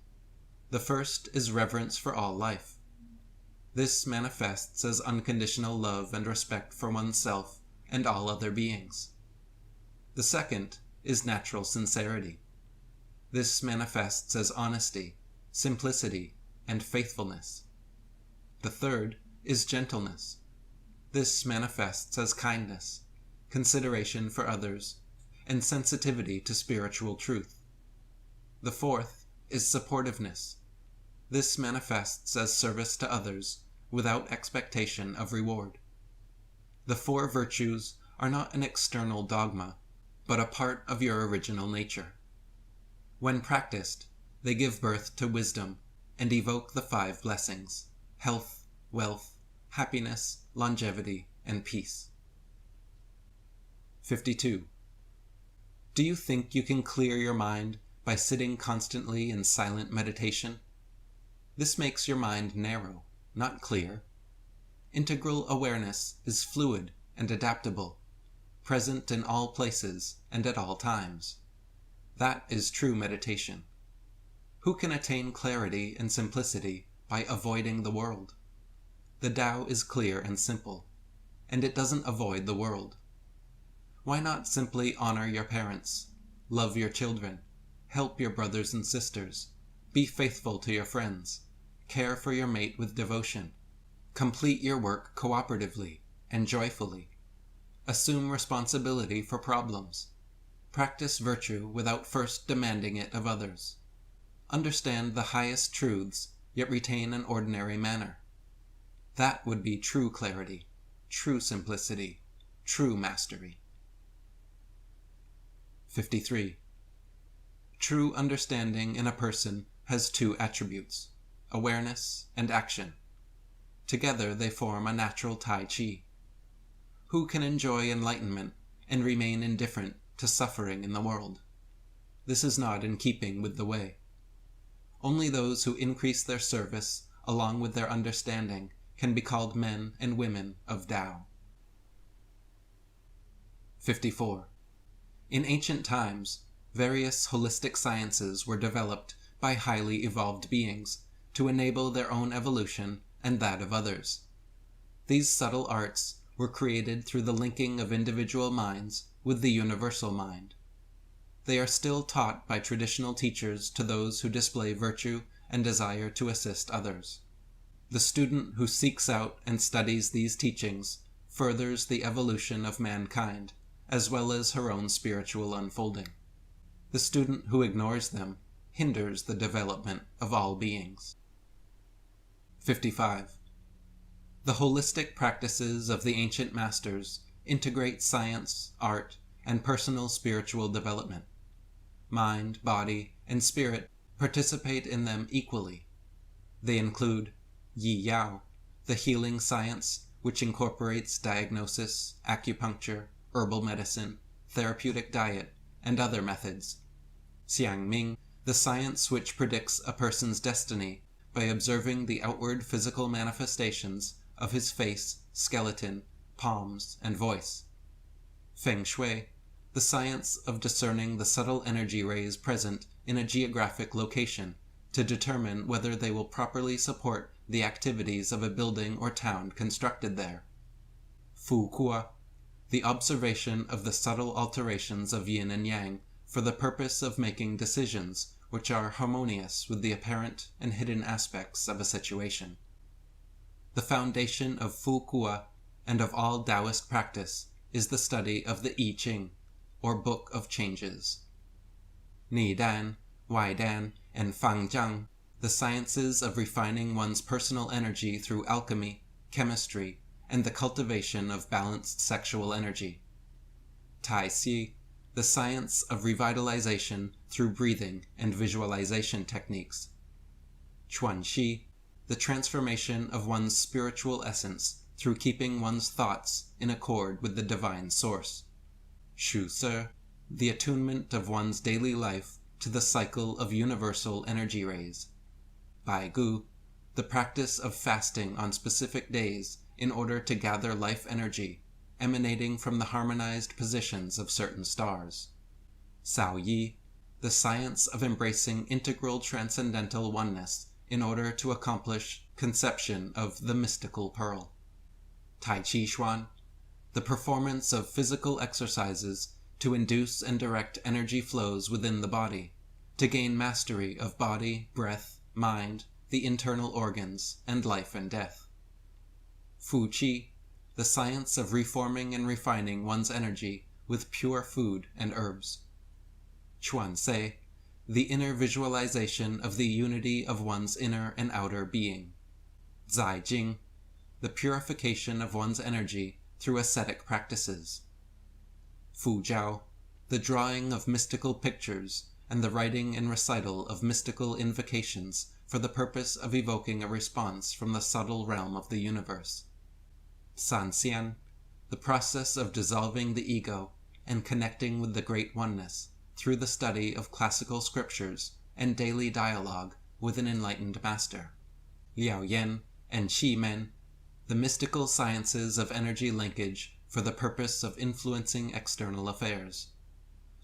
The first is reverence for all life. This manifests as unconditional love and respect for oneself and all other beings. The second is natural sincerity. This manifests as honesty, simplicity, and faithfulness. The third is gentleness. This manifests as kindness, consideration for others, and sensitivity to spiritual truth. The fourth is supportiveness. This manifests as service to others without expectation of reward. The four virtues are not an external dogma, but a part of your original nature. When practiced, they give birth to wisdom and evoke the five blessings: health, wealth, happiness, longevity, and peace. 52. Do you think you can clear your mind by sitting constantly in silent meditation? This makes your mind narrow, not clear. Integral awareness is fluid and adaptable, present in all places and at all times. That is true meditation. Who can attain clarity and simplicity by avoiding the world? The Tao is clear and simple, and it doesn't avoid the world. Why not simply honor your parents, love your children, help your brothers and sisters, be faithful to your friends, care for your mate with devotion, complete your work cooperatively and joyfully, assume responsibility for problems, practice virtue without first demanding it of others, understand the highest truths yet retain an ordinary manner? That would be true clarity, true simplicity, true mastery. 53. True understanding in a person has two attributes: awareness and action. Together they form a natural Tai Chi. Who can enjoy enlightenment and remain indifferent to suffering in the world? This is not in keeping with the way. Only those who increase their service along with their understanding can be called men and women of Tao. 54. In ancient times, various holistic sciences were developed by highly evolved beings to enable their own evolution and that of others. These subtle arts were created through the linking of individual minds with the universal mind. They are still taught by traditional teachers to those who display virtue and desire to assist others. The student who seeks out and studies these teachings furthers the evolution of mankind, as well as her own spiritual unfolding. The student who ignores them hinders the development of all beings. 55. The holistic practices of the ancient masters integrate science, art, and personal spiritual development. Mind, body, and spirit participate in them equally. They include Yi Yao, the healing science which incorporates diagnosis, acupuncture, herbal medicine, therapeutic diet, and other methods. Xiang Ming, the science which predicts a person's destiny by observing the outward physical manifestations of his face, skeleton, palms, and voice. Feng Shui, the science of discerning the subtle energy rays present in a geographic location to determine whether they will properly support the activities of a building or town constructed there. Fu Kua, the observation of the subtle alterations of yin and yang for the purpose of making decisions which are harmonious with the apparent and hidden aspects of a situation. The foundation of Fu Kua and of all Taoist practice is the study of the I Ching, or Book of Changes. Ni Dan, Wai Dan, and Fang Jiang, the sciences of refining one's personal energy through alchemy, chemistry, and the cultivation of balanced sexual energy. Tai Si, the science of revitalization through breathing and visualization techniques. Chuan Xi, the transformation of one's spiritual essence through keeping one's thoughts in accord with the divine source. Shu Se, the attunement of one's daily life to the cycle of universal energy rays. Bai Gu, the practice of fasting on specific days in order to gather life energy emanating from the harmonized positions of certain stars. Sao Yi, the science of embracing integral transcendental oneness in order to accomplish conception of the mystical pearl. Tai Chi Chuan, the performance of physical exercises to induce and direct energy flows within the body, to gain mastery of body, breath, mind, the internal organs, and life and death. Fu Qi, the science of reforming and refining one's energy with pure food and herbs. Chuan Sei, the inner visualization of the unity of one's inner and outer being. Zai Jing, the purification of one's energy through ascetic practices. Fu Jiao, the drawing of mystical pictures and the writing and recital of mystical invocations for the purpose of evoking a response from the subtle realm of the universe. San Xian, the process of dissolving the ego and connecting with the Great Oneness through the study of classical scriptures and daily dialogue with an enlightened master. Liao Yen and Qi Men, the mystical sciences of energy linkage for the purpose of influencing external affairs.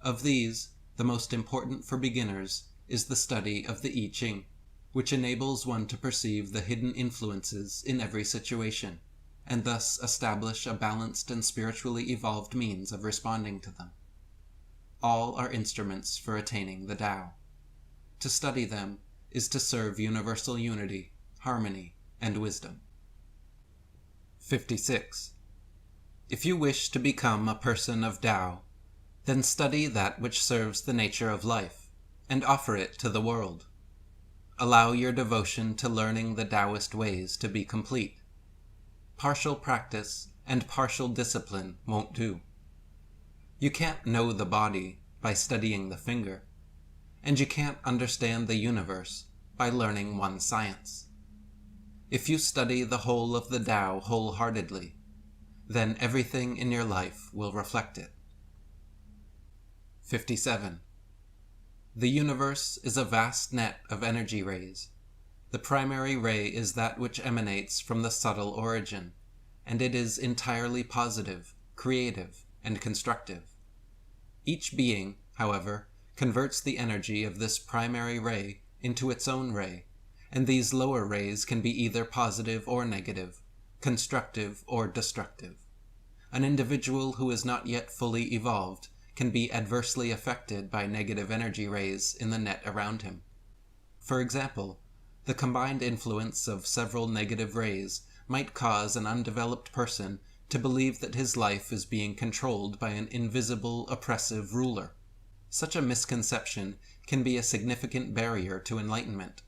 Of these, the most important for beginners is the study of the I Ching, which enables one to perceive the hidden influences in every situation, and thus establish a balanced and spiritually evolved means of responding to them. All are instruments for attaining the Tao. To study them is to serve universal unity, harmony, and wisdom. 56. If you wish to become a person of Tao, then study that which serves the nature of life, and offer it to the world. Allow your devotion to learning the Taoist ways to be complete. Partial practice and partial discipline won't do. You can't know the body by studying the finger, and you can't understand the universe by learning one science. If you study the whole of the Tao wholeheartedly, then everything in your life will reflect it. 57. The universe is a vast net of energy rays. The primary ray is that which emanates from the subtle origin, and it is entirely positive, creative, and constructive. Each being, however, converts the energy of this primary ray into its own ray, and these lower rays can be either positive or negative, constructive or destructive. An individual who is not yet fully evolved can be adversely affected by negative energy rays in the net around him. For example, the combined influence of several negative rays might cause an undeveloped person to believe that his life is being controlled by an invisible, oppressive ruler. Such a misconception can be a significant barrier to enlightenment.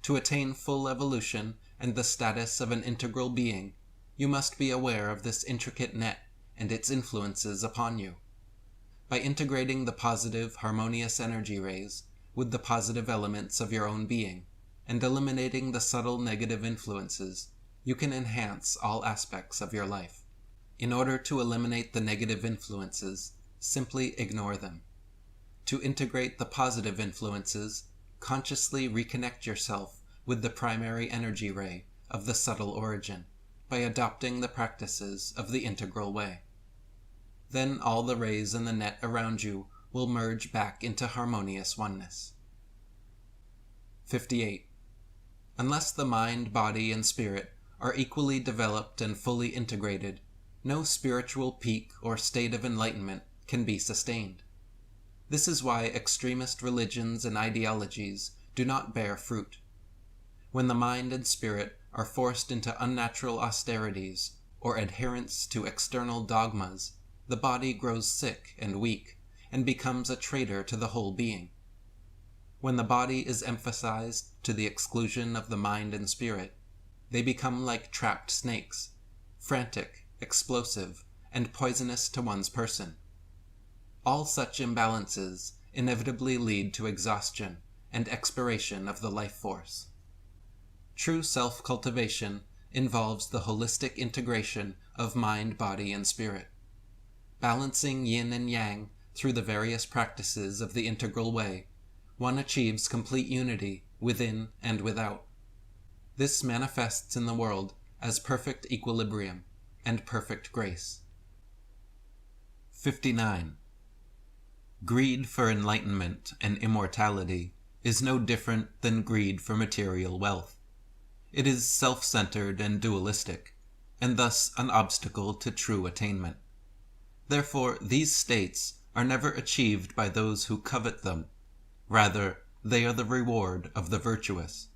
To attain full evolution and the status of an integral being, you must be aware of this intricate net and its influences upon you. By integrating the positive, harmonious energy rays with the positive elements of your own being, and eliminating the subtle negative influences, you can enhance all aspects of your life. In order to eliminate the negative influences, simply ignore them. To integrate the positive influences, consciously reconnect yourself with the primary energy ray of the subtle origin by adopting the practices of the integral way. Then all the rays in the net around you will merge back into harmonious oneness. 58. Unless the mind, body, and spirit are equally developed and fully integrated, no spiritual peak or state of enlightenment can be sustained. This is why extremist religions and ideologies do not bear fruit. When the mind and spirit are forced into unnatural austerities or adherence to external dogmas, the body grows sick and weak and becomes a traitor to the whole being. When the body is emphasized to the exclusion of the mind and spirit, they become like trapped snakes, frantic, explosive, and poisonous to one's person. All such imbalances inevitably lead to exhaustion and expiration of the life force. True self-cultivation involves the holistic integration of mind, body, and spirit. Balancing yin and yang through the various practices of the integral way, one achieves complete unity within and without. This manifests in the world as perfect equilibrium and perfect grace. 59. Greed for enlightenment and immortality is no different than greed for material wealth. It is self-centered and dualistic, and thus an obstacle to true attainment. Therefore, these states are never achieved by those who covet them. Rather, they are the reward of the virtuous.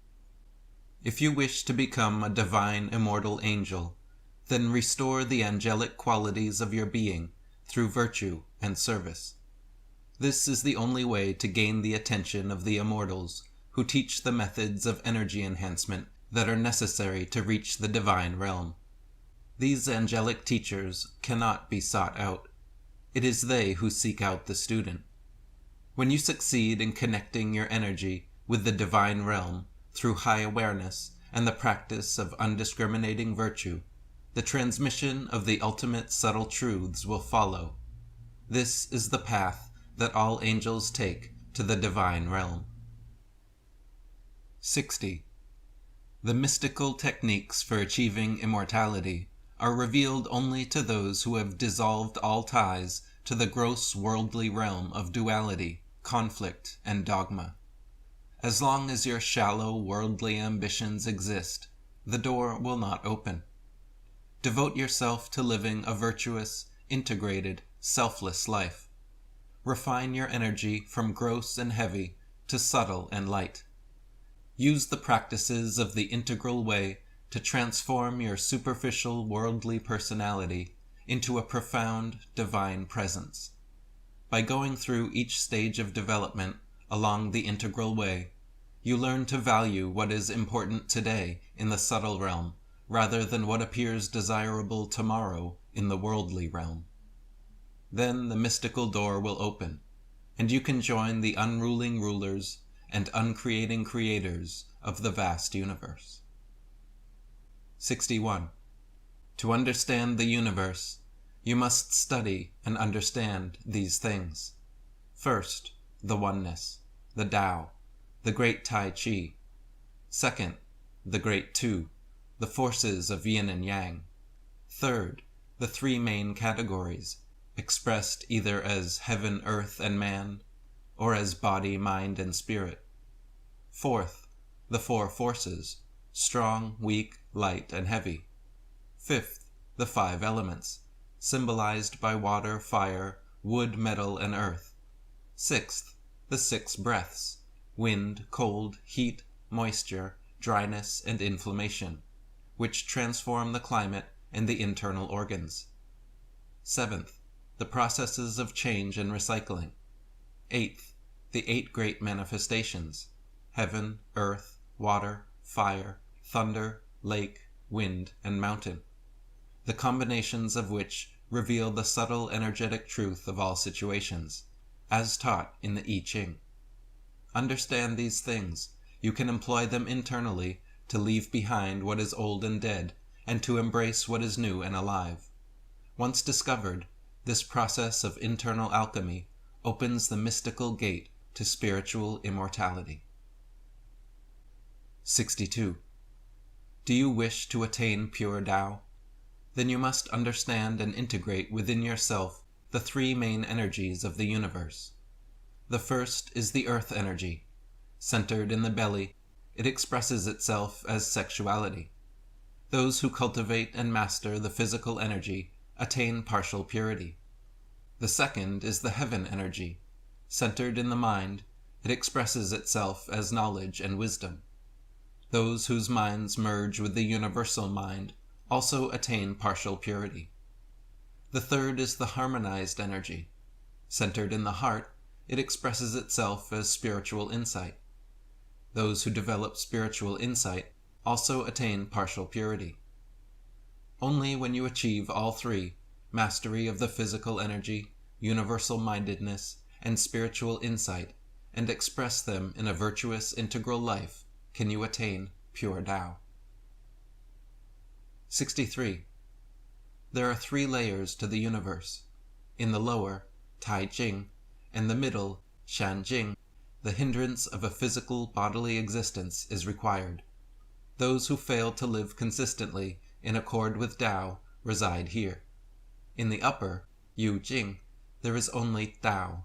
If you wish to become a divine immortal angel, then restore the angelic qualities of your being through virtue and service. This is the only way to gain the attention of the immortals, who teach the methods of energy enhancement that are necessary to reach the divine realm. These angelic teachers cannot be sought out. It is they who seek out the student. When you succeed in connecting your energy with the divine realm through high awareness and the practice of undiscriminating virtue, the transmission of the ultimate subtle truths will follow. This is the path that all angels take to the divine realm. 60. The mystical techniques for achieving immortality are revealed only to those who have dissolved all ties to the gross worldly realm of duality, conflict, and dogma. As long as your shallow worldly ambitions exist, the door will not open. Devote yourself to living a virtuous, integrated, selfless life. Refine your energy from gross and heavy to subtle and light. Use the practices of the integral way to transform your superficial worldly personality into a profound divine presence. By going through each stage of development along the integral way, you learn to value what is important today in the subtle realm rather than what appears desirable tomorrow in the worldly realm. Then the mystical door will open, and you can join the unruling rulers and uncreating creators of the vast universe. 61. To understand the universe, you must study and understand these things. First, the oneness, the Tao, the great Tai Chi. Second, the great Two, the forces of yin and yang. Third, the three main categories, expressed either as heaven, earth, and man, or as body, mind, and spirit. Fourth, the four forces, strong, weak, light, and heavy. Fifth, the five elements, symbolized by water, fire, wood, metal, and earth. Sixth, the six breaths, wind, cold, heat, moisture, dryness, and inflammation, which transform the climate and the internal organs. Seventh, the processes of change and recycling. Eighth, the eight great manifestations, heaven, earth, water, fire, thunder, lake, wind, and mountain, the combinations of which reveal the subtle energetic truth of all situations, as taught in the I Ching. Understand these things, you can employ them internally to leave behind what is old and dead, and to embrace what is new and alive. Once discovered, this process of internal alchemy opens the mystical gate to spiritual immortality. 62. Do you wish to attain pure Tao? Then you must understand and integrate within yourself the three main energies of the universe. The first is the earth energy. Centered in the belly, it expresses itself as sexuality. Those who cultivate and master the physical energy attain partial purity. The second is the heaven energy. Centered in the mind, it expresses itself as knowledge and wisdom. Those whose minds merge with the universal mind also attain partial purity. The third is the harmonized energy. Centered in the heart, it expresses itself as spiritual insight. Those who develop spiritual insight also attain partial purity. Only when you achieve all three, mastery of the physical energy, universal mindedness, and spiritual insight, and express them in a virtuous integral life, can you attain pure Tao. 63. There are three layers to the universe. In the lower, Tai Ching, and the middle, Shan Jing, the hindrance of a physical bodily existence is required. Those who fail to live consistently in accord with Tao reside here. In the upper, Yu Jing, there is only Tao.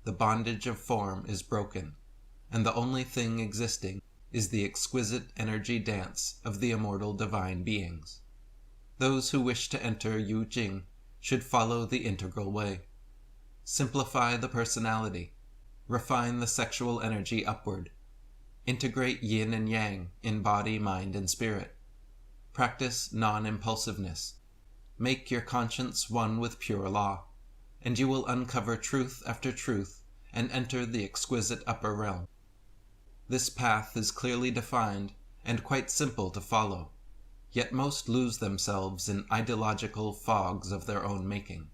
The bondage of form is broken, and the only thing existing is the exquisite energy dance of the immortal divine beings. Those who wish to enter Yu Jing should follow the integral way. Simplify the personality. Refine the sexual energy upward. Integrate yin and yang in body, mind, and spirit. Practice non-impulsiveness. Make your conscience one with pure law. and you will uncover truth after truth and enter the exquisite upper realm. This path is clearly defined and quite simple to follow, yet most lose themselves in ideological fogs of their own making.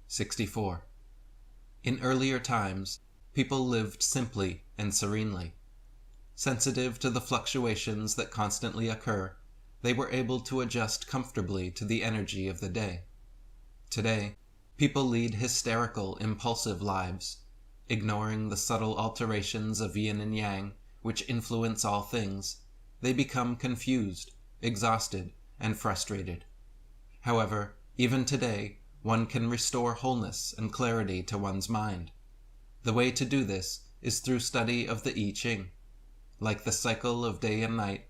64. In earlier times, people lived simply and serenely. Sensitive to the fluctuations that constantly occur, they were able to adjust comfortably to the energy of the day. Today, people lead hysterical, impulsive lives, ignoring the subtle alterations of yin and yang which influence all things. They become confused, exhausted, and frustrated. However, even today, one can restore wholeness and clarity to one's mind. The way to do this is through study of the I Ching. Like the cycle of day and night,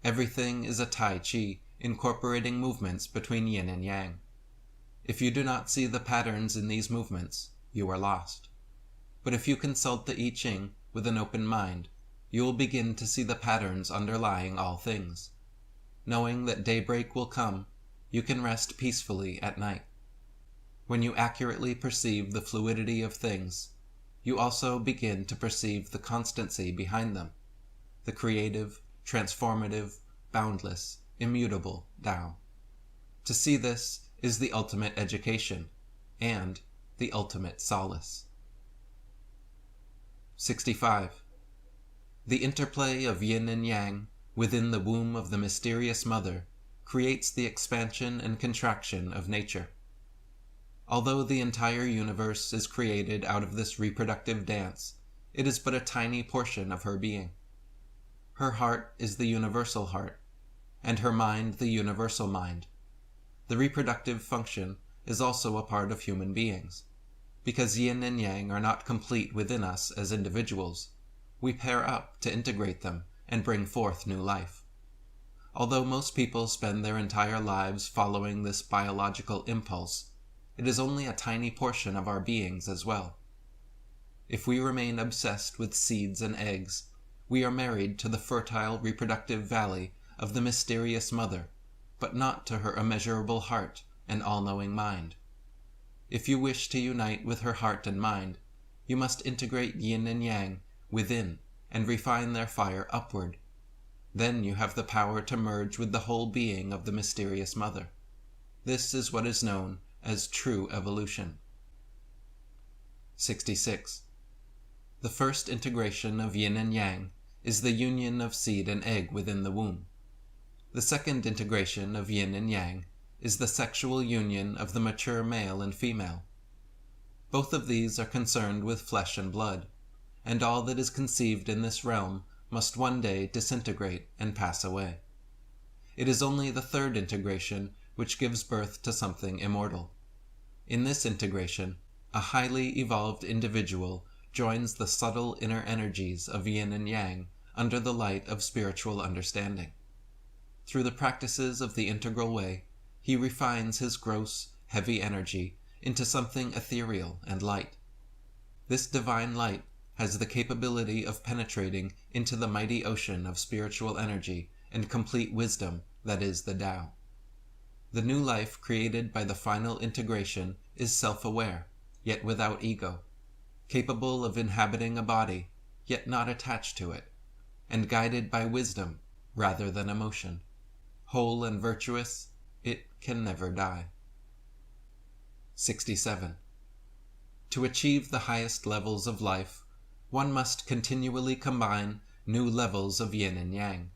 everything is a Tai Chi incorporating movements between yin and yang. If you do not see the patterns in these movements, you are lost. But if you consult the I Ching with an open mind, you will begin to see the patterns underlying all things. Knowing that daybreak will come, you can rest peacefully at night. When you accurately perceive the fluidity of things, you also begin to perceive the constancy behind them, the creative, transformative, boundless, immutable Tao. To see this is the ultimate education and the ultimate solace. 65. The interplay of yin and yang within the womb of the mysterious mother creates the expansion and contraction of nature. Although the entire universe is created out of this reproductive dance, it is but a tiny portion of her being. Her heart is the universal heart, and her mind the universal mind. The reproductive function is also a part of human beings. Because yin and yang are not complete within us as individuals, we pair up to integrate them and bring forth new life. Although most people spend their entire lives following this biological impulse, it is only a tiny portion of our beings as well. If we remain obsessed with seeds and eggs, we are married to the fertile reproductive valley of the mysterious mother, but not to her immeasurable heart and all-knowing mind. If you wish to unite with her heart and mind, you must integrate yin and yang within and refine their fire upward. Then you have the power to merge with the whole being of the mysterious mother. This is what is known as true evolution. 66. The first integration of yin and yang is the union of seed and egg within the womb. The second integration of yin and yang is the sexual union of the mature male and female. Both of these are concerned with flesh and blood, and all that is conceived in this realm must one day disintegrate and pass away. It is only the third integration which gives birth to something immortal. In this integration, a highly evolved individual joins the subtle inner energies of yin and yang under the light of spiritual understanding. Through the practices of the integral way, he refines his gross, heavy energy into something ethereal and light. This divine light has the capability of penetrating into the mighty ocean of spiritual energy and complete wisdom that is the Tao. The new life created by the final integration is self-aware, yet without ego, capable of inhabiting a body, yet not attached to it, and guided by wisdom rather than emotion. Whole and virtuous, it can never die. 67. To achieve the highest levels of life, one must continually combine new levels of yin and yang.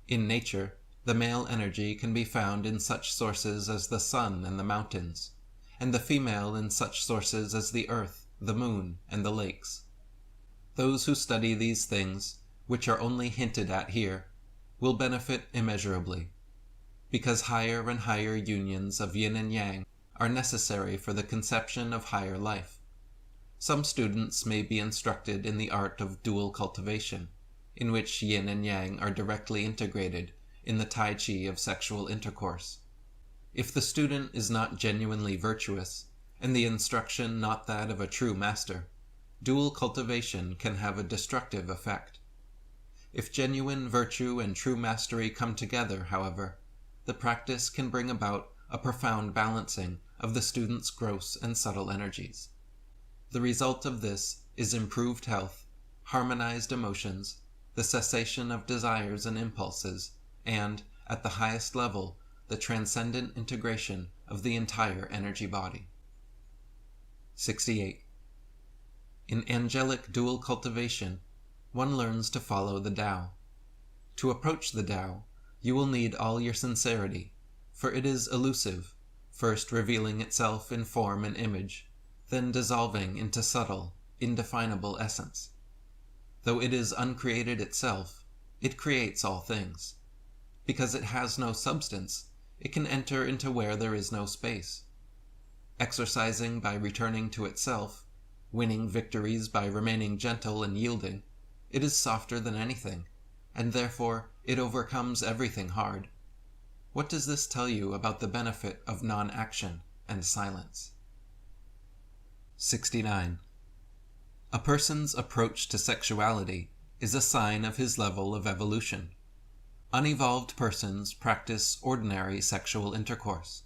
In nature, the male energy can be found in such sources as the sun and the mountains, and the female in such sources as the earth, the moon, and the lakes. Those who study these things, which are only hinted at here, will benefit immeasurably, because higher and higher unions of yin and yang are necessary for the conception of higher life. Some students may be instructed in the art of dual cultivation, in which yin and yang are directly integrated in the Tai Chi of sexual intercourse. If the student is not genuinely virtuous, and the instruction not that of a true master, dual cultivation can have a destructive effect. If genuine virtue and true mastery come together, however, the practice can bring about a profound balancing of the student's gross and subtle energies. The result of this is improved health, harmonized emotions, the cessation of desires and impulses, and, at the highest level, the transcendent integration of the entire energy body. 68. In angelic dual cultivation, one learns to follow the Tao. To approach the Tao, you will need all your sincerity, for it is elusive, first revealing itself in form and image, then dissolving into subtle, indefinable essence. Though it is uncreated itself, it creates all things. Because it has no substance, it can enter into where there is no space. Exercising by returning to itself, winning victories by remaining gentle and yielding, it is softer than anything, and therefore it overcomes everything hard. What does this tell you about the benefit of non-action and silence? 69. A person's approach to sexuality is a sign of his level of evolution. Unevolved persons practice ordinary sexual intercourse.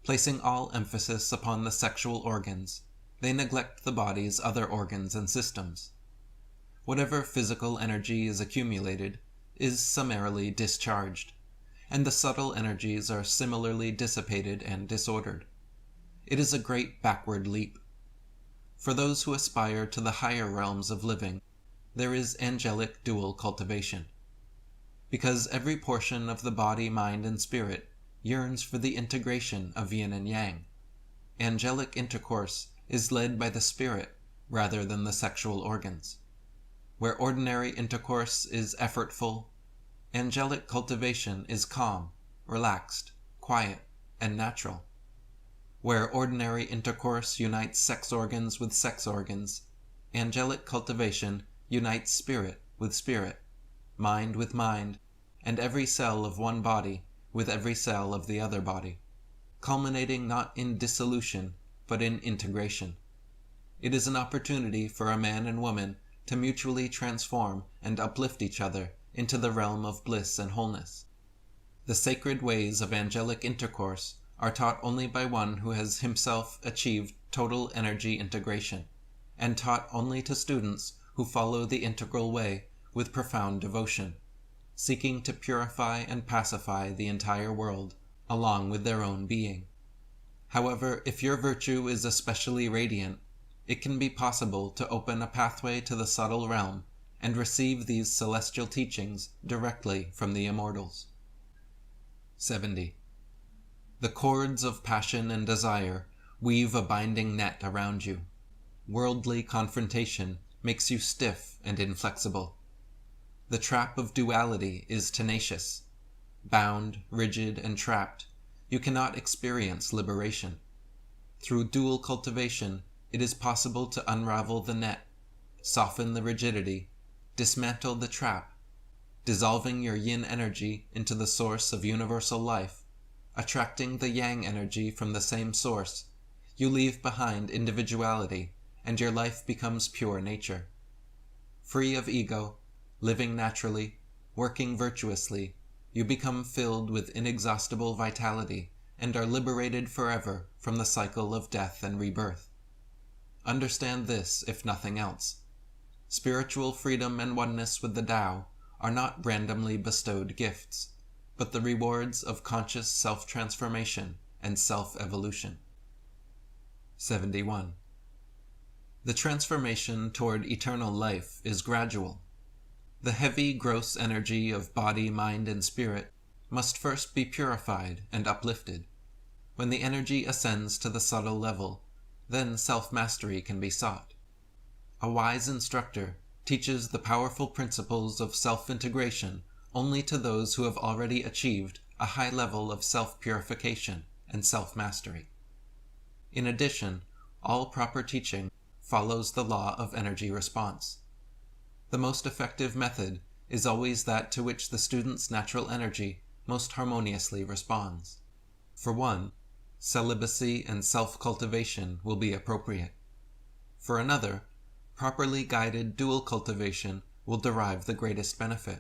Placing all emphasis upon the sexual organs, they neglect the body's other organs and systems. Whatever physical energy is accumulated is summarily discharged, and the subtle energies are similarly dissipated and disordered. It is a great backward leap. For those who aspire to the higher realms of living, there is angelic dual cultivation. Because every portion of the body, mind, and spirit yearns for the integration of yin and yang, angelic intercourse is led by the spirit rather than the sexual organs. Where ordinary intercourse is effortful, angelic cultivation is calm, relaxed, quiet, and natural. Where ordinary intercourse unites sex organs with sex organs, angelic cultivation unites spirit with spirit, mind with mind, and every cell of one body with every cell of the other body, culminating not in dissolution, but in integration. It is an opportunity for a man and woman to mutually transform and uplift each other into the realm of bliss and wholeness. The sacred ways of angelic intercourse are taught only by one who has himself achieved total energy integration, and taught only to students who follow the integral way with profound devotion, seeking to purify and pacify the entire world along with their own being. However, if your virtue is especially radiant, it can be possible to open a pathway to the subtle realm and receive these celestial teachings directly from the immortals. 70. The cords of passion and desire weave a binding net around you. Worldly confrontation makes you stiff and inflexible. The trap of duality is tenacious. Bound, rigid, and trapped, you cannot experience liberation. Through dual cultivation, it is possible to unravel the net, soften the rigidity, dismantle the trap, dissolving your yin energy into the source of universal life, attracting the yang energy from the same source. You leave behind individuality, and your life becomes pure nature. Free of ego, living naturally, working virtuously, you become filled with inexhaustible vitality and are liberated forever from the cycle of death and rebirth. Understand this, if nothing else. Spiritual freedom and oneness with the Tao are not randomly bestowed gifts, but the rewards of conscious self-transformation and self-evolution. 71. The transformation toward eternal life is gradual. The heavy, gross energy of body, mind, and spirit must first be purified and uplifted. When the energy ascends to the subtle level, then self-mastery can be sought. A wise instructor teaches the powerful principles of self-integration only to those who have already achieved a high level of self-purification and self-mastery. In addition, all proper teaching follows the law of energy response. The most effective method is always that to which the student's natural energy most harmoniously responds. For one, celibacy and self-cultivation will be appropriate. For another, properly guided dual cultivation will derive the greatest benefit.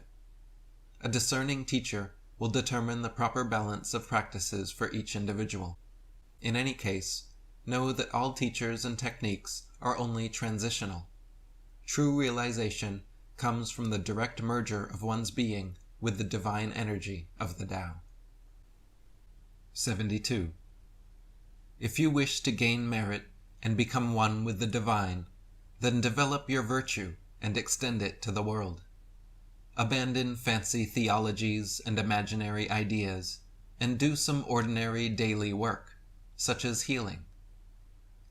A discerning teacher will determine the proper balance of practices for each individual. In any case, know that all teachers and techniques are only transitional. True realization comes from the direct merger of one's being with the divine energy of the Tao. 72. If you wish to gain merit and become one with the divine, then develop your virtue and extend it to the world. Abandon fancy theologies and imaginary ideas, and do some ordinary daily work, such as healing.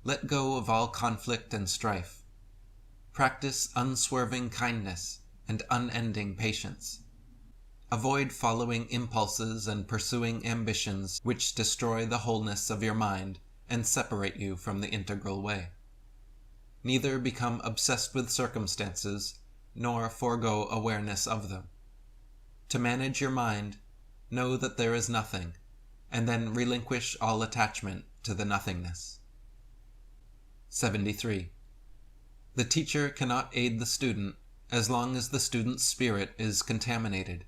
Let go of all conflict and strife. Practice unswerving kindness and unending patience. Avoid following impulses and pursuing ambitions which destroy the wholeness of your mind and separate you from the integral way. Neither become obsessed with circumstances, nor forego awareness of them. To manage your mind, know that there is nothing, and then relinquish all attachment to the nothingness. 73. The teacher cannot aid the student as long as the student's spirit is contaminated.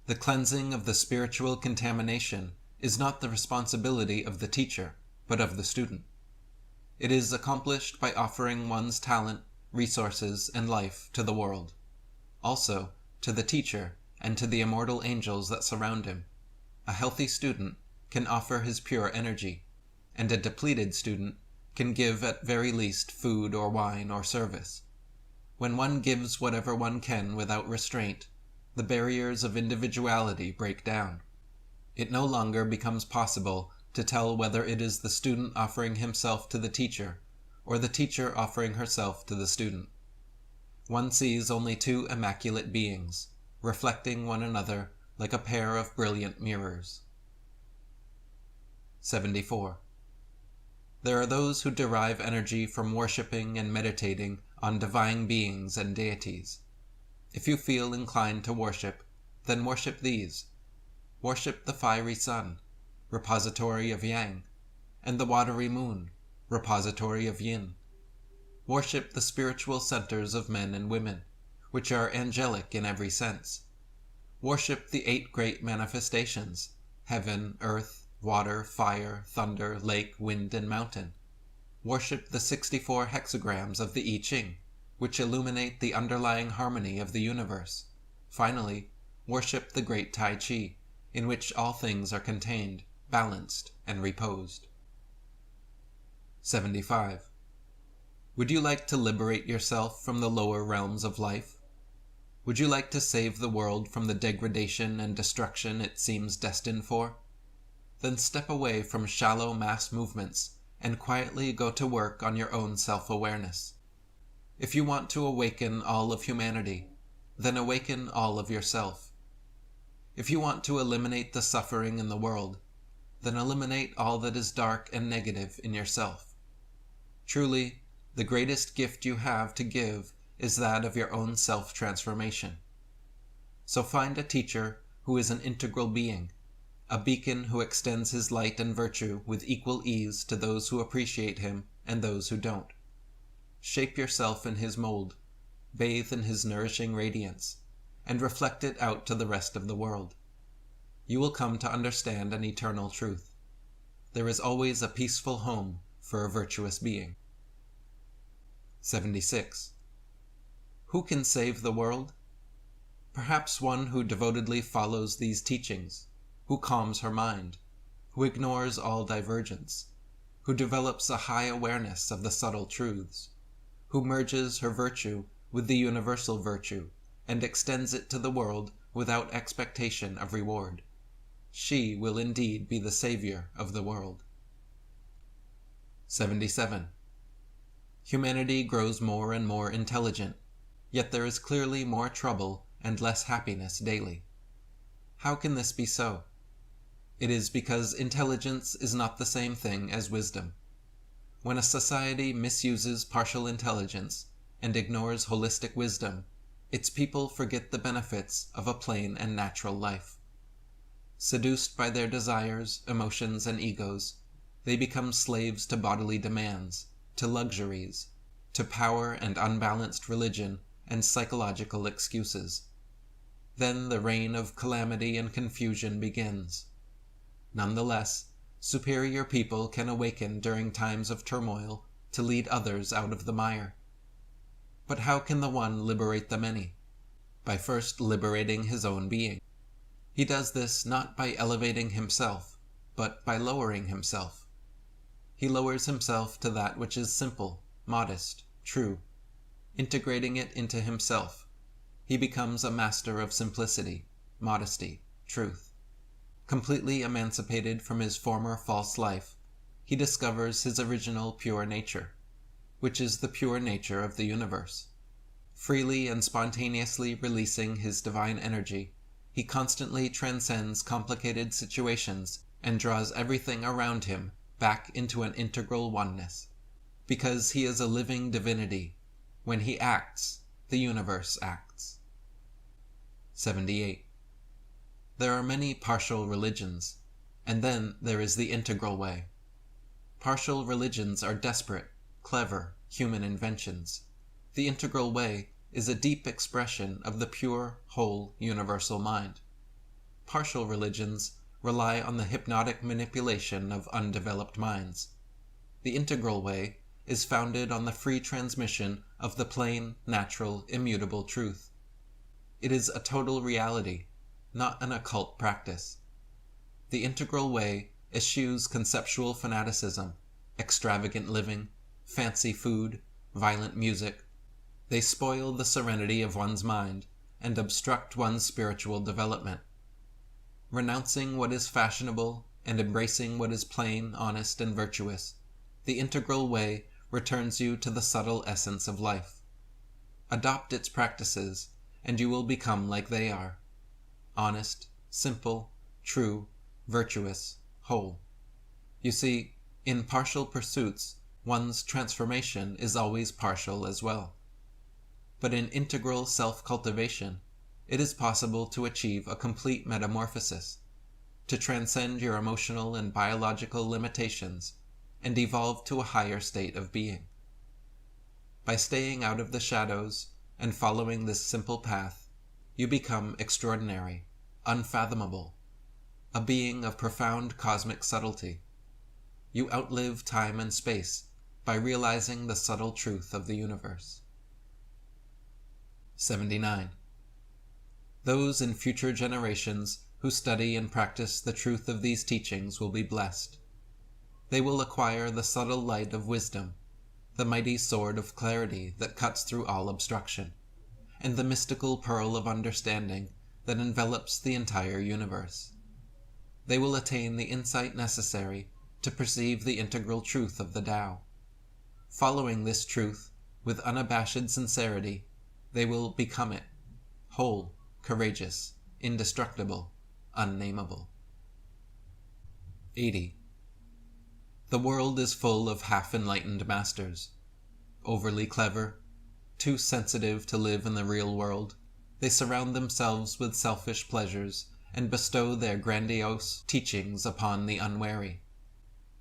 The cleansing of the spiritual contamination is not the responsibility of the teacher, but of the student. It is accomplished by offering one's talent, resources, and life to the world, also to the teacher and to the immortal angels that surround him. A healthy student can offer his pure energy, and a depleted student can give at very least food or wine or service. When one gives whatever one can without restraint, the barriers of individuality break down. It no longer becomes possible to tell whether it is the student offering himself to the teacher, or the teacher offering herself to the student. One sees only two immaculate beings, reflecting one another like a pair of brilliant mirrors. 74. There are those who derive energy from worshipping and meditating on divine beings and deities. If you feel inclined to worship, then worship these. Worship the fiery sun, repository of yang, and the watery moon, repository of yin. Worship the spiritual centers of men and women, which are angelic in every sense. Worship the 8 great manifestations, heaven, earth, water, fire, thunder, lake, wind, and mountain. Worship the 64 hexagrams of the I Ching, which illuminate the underlying harmony of the universe. Finally, worship the great Tai Chi, in which all things are contained, balanced, and reposed. 75. Would you like to liberate yourself from the lower realms of life? Would you like to save the world from the degradation and destruction it seems destined for? Then step away from shallow mass movements and quietly go to work on your own self-awareness. If you want to awaken all of humanity, then awaken all of yourself. If you want to eliminate the suffering in the world, then eliminate all that is dark and negative in yourself. Truly, the greatest gift you have to give is that of your own self-transformation. So find a teacher who is an integral being, a beacon who extends his light and virtue with equal ease to those who appreciate him and those who don't. Shape yourself in his mold, bathe in his nourishing radiance, and reflect it out to the rest of the world. You will come to understand an eternal truth. There is always a peaceful home for a virtuous being. 76. Who can save the world? Perhaps one who devotedly follows these teachings, who calms her mind, who ignores all divergence, who develops a high awareness of the subtle truths, who merges her virtue with the universal virtue and extends it to the world without expectation of reward. She will indeed be the savior of the world. 77. Humanity grows more and more intelligent, yet there is clearly more trouble and less happiness daily. How can this be so? It is because intelligence is not the same thing as wisdom. When a society misuses partial intelligence and ignores holistic wisdom, its people forget the benefits of a plain and natural life. Seduced by their desires, emotions, and egos, they become slaves to bodily demands, to luxuries, to power and unbalanced religion and psychological excuses. then the reign of calamity and confusion begins. Nonetheless, superior people can awaken during times of turmoil to lead others out of the mire. But how can the one liberate the many? By first liberating his own being. He does this not by elevating himself, but by lowering himself. He lowers himself to that which is simple, modest, true. Integrating it into himself, he becomes a master of simplicity, modesty, truth. Completely emancipated from his former false life, he discovers his original pure nature, which is the pure nature of the universe. Freely and spontaneously releasing his divine energy, he constantly transcends complicated situations and draws everything around him back into an integral oneness. Because he is a living divinity, when he acts, the universe acts. 78. There are many partial religions, and then there is the integral way. Partial religions are desperate, clever, human inventions. The integral way is a deep expression of the pure, whole, universal mind. Partial religions rely on the hypnotic manipulation of undeveloped minds. The integral way is founded on the free transmission of the plain, natural, immutable truth. It is a total reality, not an occult practice. The integral way eschews conceptual fanaticism, extravagant living, fancy food, violent music. They spoil the serenity of one's mind and obstruct one's spiritual development. Renouncing what is fashionable and embracing what is plain, honest, and virtuous, the integral way returns you to the subtle essence of life. Adopt its practices, and you will become like they are: honest, simple, true, virtuous, whole. You see, in partial pursuits, one's transformation is always partial as well. But in integral self-cultivation, it is possible to achieve a complete metamorphosis, to transcend your emotional and biological limitations, and evolve to a higher state of being. By staying out of the shadows and following this simple path, you become extraordinary, unfathomable, a being of profound cosmic subtlety. You outlive time and space by realizing the subtle truth of the universe. 79. Those in future generations who study and practice the truth of these teachings will be blessed. They will acquire the subtle light of wisdom, the mighty sword of clarity that cuts through all obstruction, and the mystical pearl of understanding that envelops the entire universe. They will attain the insight necessary to perceive the integral truth of the Tao. Following this truth with unabashed sincerity, they will become it, whole, courageous, indestructible, unnameable. 80. The world is full of half-enlightened masters. Overly clever, too sensitive to live in the real world, they surround themselves with selfish pleasures and bestow their grandiose teachings upon the unwary.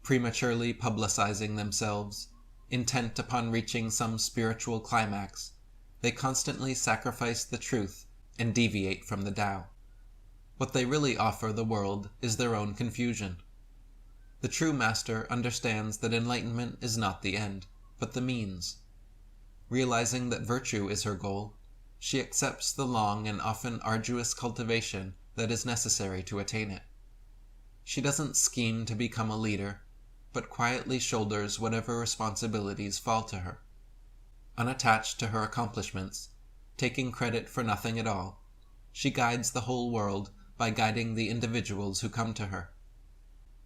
Prematurely publicizing themselves, intent upon reaching some spiritual climax, they constantly sacrifice the truth and deviate from the Tao. What they really offer the world is their own confusion. The true master understands that enlightenment is not the end, but the means. Realizing that virtue is her goal, she accepts the long and often arduous cultivation that is necessary to attain it. She doesn't scheme to become a leader, but quietly shoulders whatever responsibilities fall to her. Unattached to her accomplishments, taking credit for nothing at all, she guides the whole world by guiding the individuals who come to her.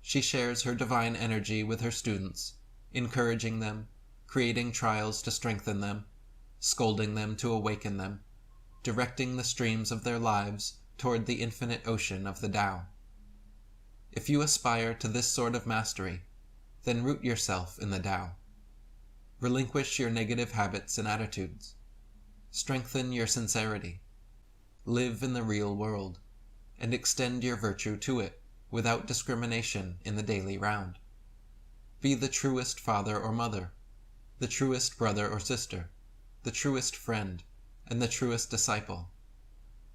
She shares her divine energy with her students, encouraging them, creating trials to strengthen them, scolding them to awaken them, directing the streams of their lives toward the infinite ocean of the Tao. If you aspire to this sort of mastery, then root yourself in the Tao. Relinquish your negative habits and attitudes. Strengthen your sincerity. Live in the real world, and extend your virtue to it without discrimination in the daily round. Be the truest father or mother, the truest brother or sister, the truest friend, and the truest disciple.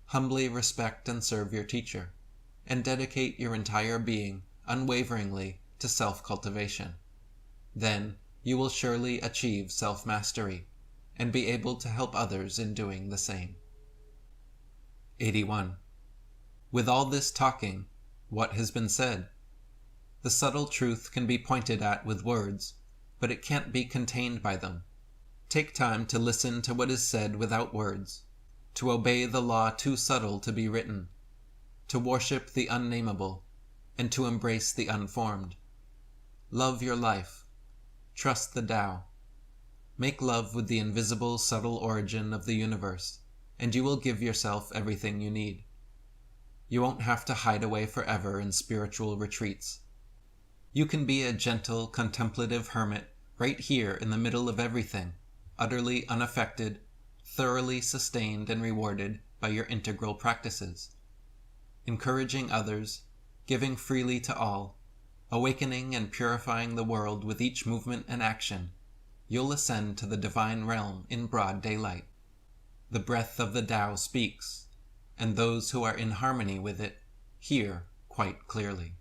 humbly respect and serve your teacher, and dedicate your entire being unwaveringly to self-cultivation. Then you will surely achieve self-mastery and be able to help others in doing the same. 81. With all this talking, what has been said? The subtle truth can be pointed at with words, but it can't be contained by them. Take time to listen to what is said without words, to obey the law too subtle to be written, to worship the unnameable, and to embrace the unformed. Love your life. Trust the Tao. Make love with the invisible, subtle origin of the universe, and you will give yourself everything you need. You won't have to hide away forever in spiritual retreats. You can be a gentle, contemplative hermit right here in the middle of everything, utterly unaffected, thoroughly sustained and rewarded by your integral practices. Encouraging others, giving freely to all, awakening and purifying the world with each movement and action, you'll ascend to the divine realm in broad daylight. The breath of the Tao speaks, and those who are in harmony with it hear quite clearly.